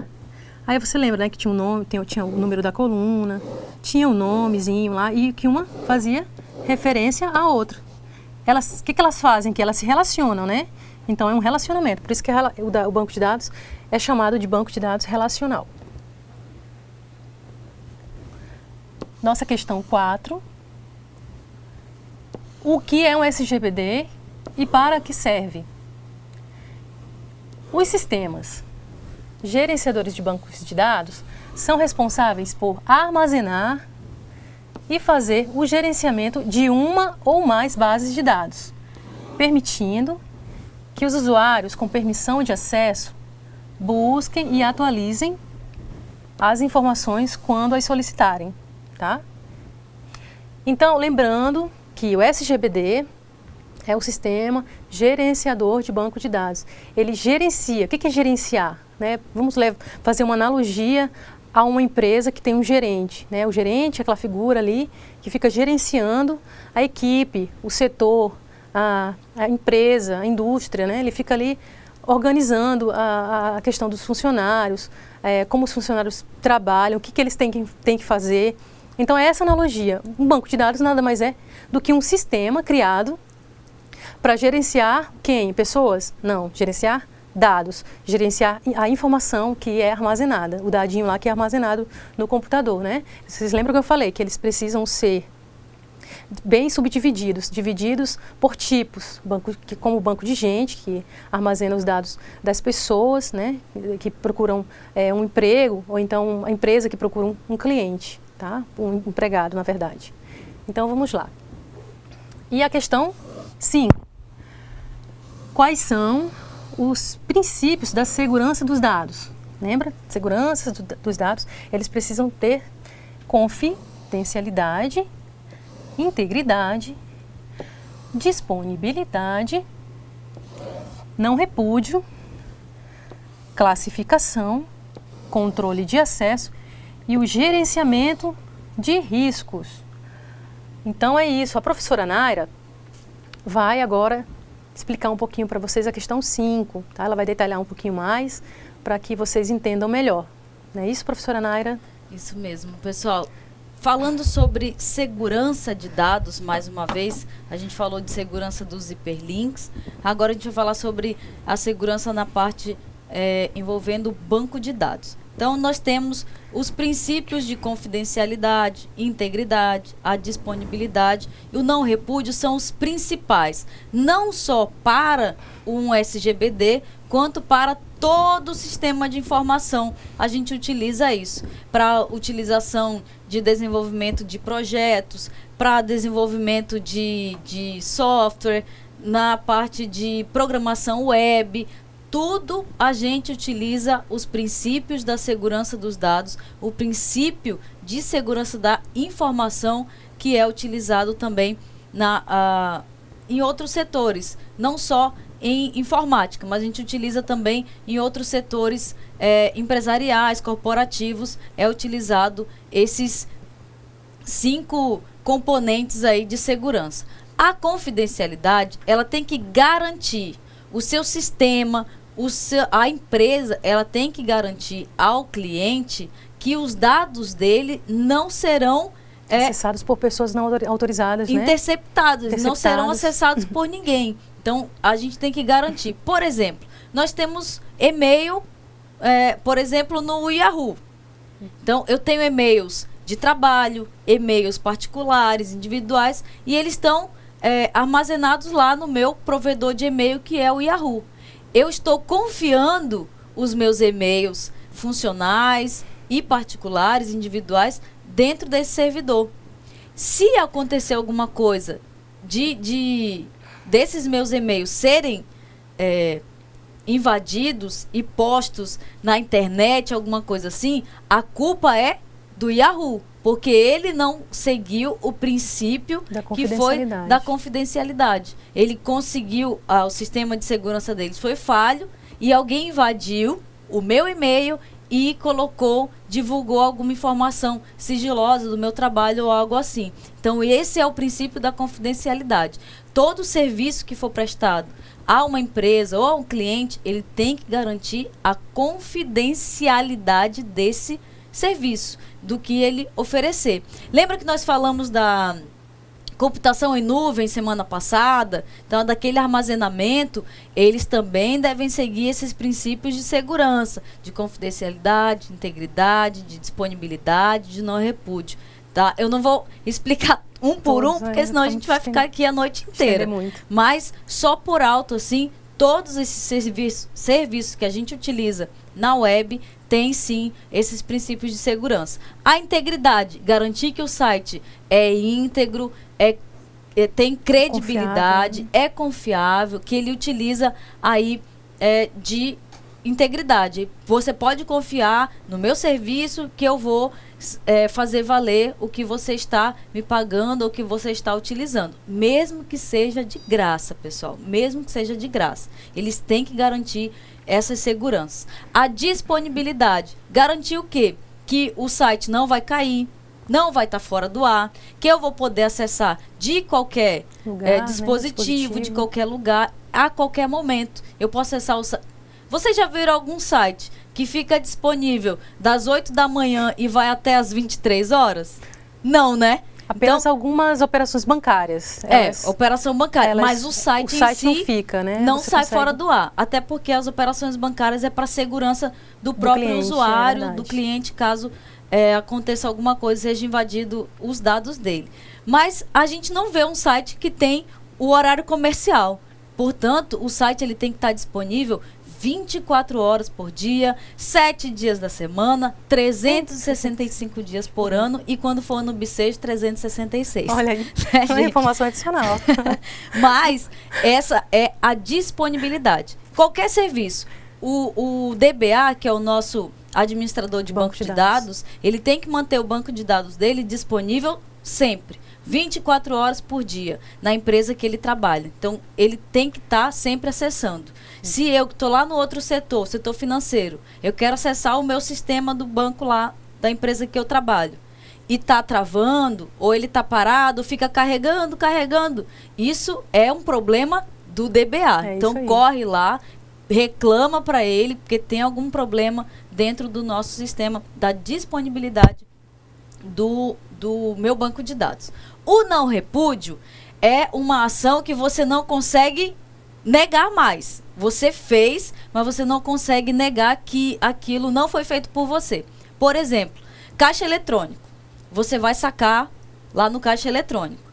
Aí você lembra, né, que tinha um nome, tinha o número da coluna, tinha um nomezinho lá e que uma fazia referência à outra. O que elas fazem? Que elas se relacionam, né? Então é um relacionamento, por isso que o banco de dados é chamado de banco de dados relacional. Nossa questão 4. O que é um SGBD e para que serve? Os sistemas gerenciadores de bancos de dados são responsáveis por armazenar e fazer o gerenciamento de uma ou mais bases de dados, permitindo que os usuários com permissão de acesso busquem e atualizem as informações quando as solicitarem, tá? Então, lembrando que o SGBD é o sistema gerenciador de banco de dados. Ele gerencia. O que é gerenciar? Né? Vamos fazer uma analogia a uma empresa que tem um gerente, né? O gerente é aquela figura ali que fica gerenciando a equipe, o setor, a empresa, a indústria, né? Ele fica ali organizando a questão dos funcionários, como os funcionários trabalham, o que eles têm que fazer. Então é essa analogia. Um banco de dados nada mais é do que um sistema criado para gerenciar quem? Pessoas? Não, gerenciar dados, gerenciar a informação que é armazenada, o dadinho lá que é armazenado no computador, né? Vocês lembram que eu falei que eles precisam ser bem subdivididos, divididos por tipos, como o banco de gente, que armazena os dados das pessoas, né, que procuram um emprego, ou então a empresa que procura um cliente, tá? Um empregado, na verdade. Então, vamos lá. E a questão 5. Quais são os princípios da segurança dos dados? Lembra? Segurança dos dados, eles precisam ter confidencialidade, integridade, disponibilidade, não repúdio, classificação, controle de acesso e o gerenciamento de riscos. Então é isso. A professora Naira vai agora explicar um pouquinho para vocês a questão 5, tá? Ela vai detalhar um pouquinho mais para que vocês entendam melhor. Não é isso, professora Naira? Isso mesmo, pessoal. Falando sobre segurança de dados, mais uma vez, a gente falou de segurança dos hiperlinks. Agora a gente vai falar sobre a segurança na parte envolvendo o banco de dados. Então, nós temos os princípios de confidencialidade, integridade, a disponibilidade e o não repúdio são os principais, não só para um SGBD, quanto para todo o sistema de informação. A gente utiliza isso para utilização de desenvolvimento de projetos, para desenvolvimento de software, na parte de programação web. Tudo a gente utiliza os princípios da segurança dos dados, o princípio de segurança da informação que é utilizado também em outros setores, não só em informática, mas a gente utiliza também em outros setores empresariais, corporativos, é utilizado esses 5 componentes aí de segurança. A confidencialidade, ela tem que garantir o seu sistema, a empresa, ela tem que garantir ao cliente que os dados dele não serão acessados por pessoas não autorizadas, interceptados, não serão acessados por ninguém. Então, a gente tem que garantir. Por exemplo, nós temos e-mail, por exemplo, no Yahoo. Então, eu tenho e-mails de trabalho, e-mails particulares, individuais, e eles estão armazenados lá no meu provedor de e-mail, que é o Yahoo. Eu estou confiando os meus e-mails funcionais e particulares, individuais, dentro desse servidor. Se acontecer alguma coisa desses meus e-mails serem invadidos e postos na internet, alguma coisa assim, a culpa é do Yahoo, porque ele não seguiu o princípio que foi da confidencialidade. Ele conseguiu, o sistema de segurança deles foi falho e alguém invadiu o meu e-mail e divulgou alguma informação sigilosa do meu trabalho ou algo assim. Então, esse é o princípio da confidencialidade. Todo serviço que for prestado a uma empresa ou a um cliente, ele tem que garantir a confidencialidade desse serviço, do que ele oferecer. Lembra que nós falamos da computação em nuvem semana passada? Então, daquele armazenamento, eles também devem seguir esses princípios de segurança, de confidencialidade, de integridade, de disponibilidade, de não repúdio. Tá? Eu não vou explicar um por um, porque senão a gente vai ficar aqui a noite inteira. Mas, só por alto, assim, todos esses serviços que a gente utiliza na web tem sim esses princípios de segurança. A integridade, garantir que o site é íntegro, tem credibilidade, é confiável, que ele utiliza aí de integridade. Você pode confiar no meu serviço que eu vou fazer valer o que você está me pagando ou que você está utilizando. Mesmo que seja de graça, pessoal. Mesmo que seja de graça. Eles têm que garantir essas seguranças. A disponibilidade. Garantir o quê? Que o site não vai cair, não vai estar fora do ar, que eu vou poder acessar de qualquer dispositivo, de qualquer lugar, a qualquer momento. Eu posso acessar o site. Vocês já viram algum site que fica disponível das 8 da manhã e vai até as 23 horas? Não, né? Apenas algumas operações bancárias. Operação bancária, mas o site em si não fica, né? Não sai fora do ar. Até porque as operações bancárias é para segurança do próprio cliente, usuário, do cliente, caso aconteça alguma coisa, seja invadido os dados dele. Mas a gente não vê um site que tem o horário comercial. Portanto, o site ele tem que estar disponível 24 horas por dia, 7 dias da semana, 365 dias por ano e quando for ano bissexto, 366. Olha aí, uma informação adicional. Mas essa é a disponibilidade. Qualquer serviço, o DBA, que é o nosso administrador de banco de dados, ele tem que manter o banco de dados dele disponível sempre. 24 horas por dia na empresa que ele trabalha. Então, ele tem que estar sempre acessando. Se eu que estou lá no outro setor financeiro, eu quero acessar o meu sistema do banco lá, da empresa que eu trabalho, e está travando, ou ele está parado, fica carregando, isso é um problema do DBA. Então, corre lá, reclama para ele porque tem algum problema dentro do nosso sistema da disponibilidade do meu banco de dados. O não repúdio é uma ação que você não consegue negar mais. Você fez, mas você não consegue negar que aquilo não foi feito por você. Por exemplo, caixa eletrônico. Você vai sacar lá no caixa eletrônico.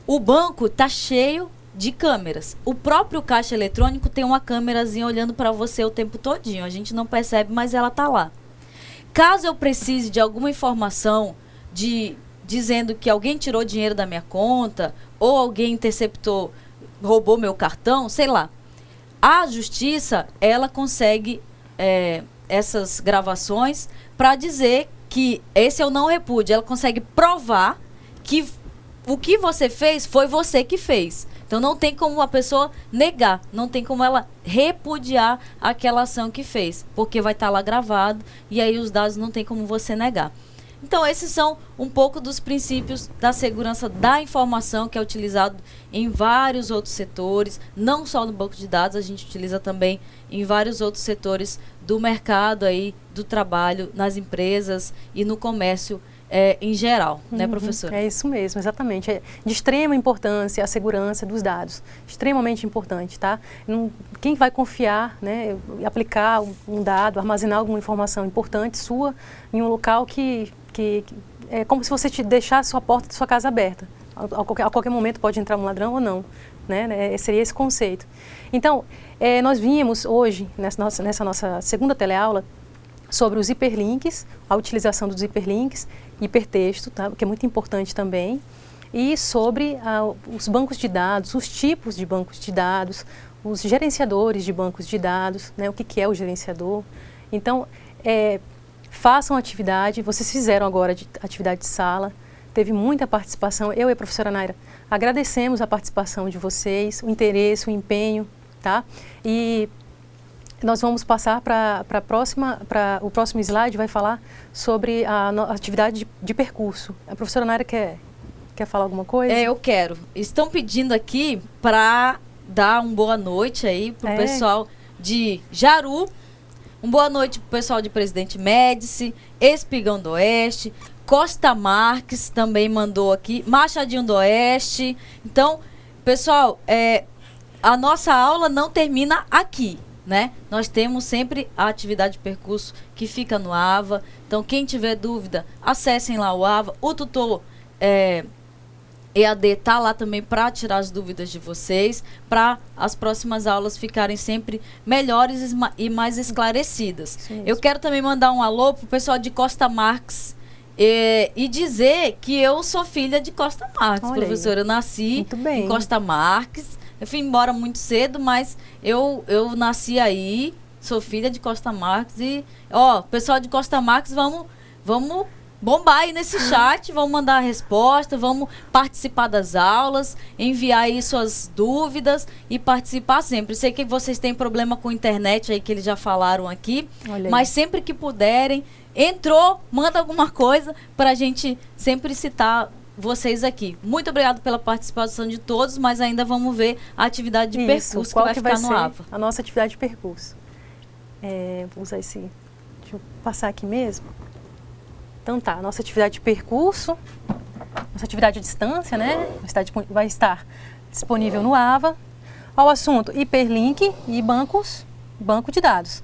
O banco está cheio de câmeras. O próprio caixa eletrônico tem uma câmerazinha olhando para você o tempo todinho. A gente não percebe, mas ela está lá. Caso eu precise de alguma informação dizendo que alguém tirou dinheiro da minha conta ou alguém interceptou, roubou meu cartão, sei lá. A justiça, ela consegue essas gravações para dizer que esse é o não repúdio. Ela consegue provar que o que você fez foi você que fez. Então não tem como a pessoa negar, não tem como ela repudiar aquela ação que fez, porque vai estar lá gravado e aí os dados não tem como você negar. Então, esses são um pouco dos princípios da segurança da informação que é utilizado em vários outros setores, não só no banco de dados, a gente utiliza também em vários outros setores do mercado aí, do trabalho, nas empresas e no comércio em geral, né, professora? É isso mesmo, exatamente. É de extrema importância a segurança dos dados, extremamente importante, tá? Quem vai confiar, né, aplicar um dado, armazenar alguma informação importante sua em um local que é como se você deixasse a porta de sua casa aberta. A qualquer momento pode entrar um ladrão ou não, né? Seria esse conceito. Então, nós vimos hoje, nessa nossa segunda teleaula, sobre os hiperlinks, a utilização dos hiperlinks, hipertexto, tá? Que é muito importante também, e sobre os bancos de dados, os tipos de bancos de dados, os gerenciadores de bancos de dados, né? O que é o gerenciador. Então, façam atividade, vocês fizeram agora atividade de sala, teve muita participação, eu e a professora Naira agradecemos a participação de vocês, o interesse, o empenho, tá? E nós vamos passar para o próximo slide, vai falar sobre a atividade de percurso. A professora Naira quer falar alguma coisa? Eu quero. Estão pedindo aqui para dar uma boa noite aí para o pessoal de Jaru, uma boa noite para o pessoal de Presidente Médici, Espigão do Oeste, Costa Marques também mandou aqui, Machadinho do Oeste. Então, pessoal, a nossa aula não termina aqui, né? Nós temos sempre a atividade de percurso que fica no AVA. Então, quem tiver dúvida, acessem lá o AVA. O tutor EAD está lá também para tirar as dúvidas de vocês, para as próximas aulas ficarem sempre melhores e mais esclarecidas. Eu quero também mandar um alô para o pessoal de Costa Marques e dizer que eu sou filha de Costa Marques, professora. Eu nasci em Costa Marques. Eu fui embora muito cedo, mas eu nasci aí, sou filha de Costa Marques e, pessoal de Costa Marques, vamos bombar aí nesse chat, vamos mandar a resposta, vamos participar das aulas, enviar aí suas dúvidas e participar sempre. Sei que vocês têm problema com a internet aí, que eles já falaram aqui, mas sempre que puderem, manda alguma coisa para a gente sempre citar vocês aqui. Muito obrigado pela participação de todos, mas ainda vamos ver a atividade de percurso que vai ficar no AVA. A nossa atividade de percurso. Vou usar deixa eu passar aqui mesmo. Então tá, a nossa atividade de percurso, nossa atividade à distância, né? Vai estar disponível no AVA. Ao assunto hiperlink e banco de dados.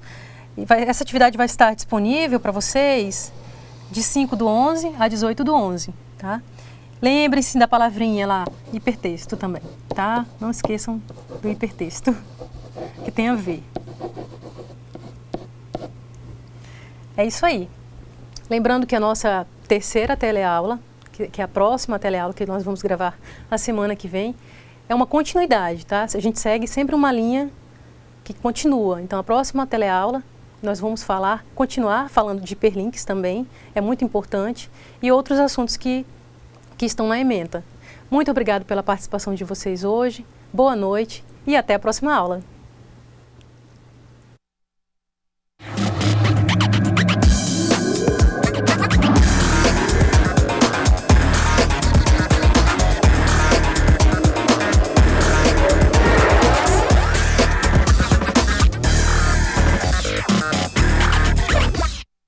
Essa atividade vai estar disponível para vocês de 5/11 a 18/11, tá? Lembrem-se da palavrinha lá, hipertexto também, tá? Não esqueçam do hipertexto, que tem a ver. É isso aí. Lembrando que a nossa terceira teleaula, que é a próxima teleaula que nós vamos gravar na semana que vem, é uma continuidade, tá? A gente segue sempre uma linha que continua. Então, a próxima teleaula, nós vamos continuar falando de hiperlinks também, é muito importante, e outros assuntos que estão na ementa. Muito obrigado pela participação de vocês hoje, boa noite e até a próxima aula.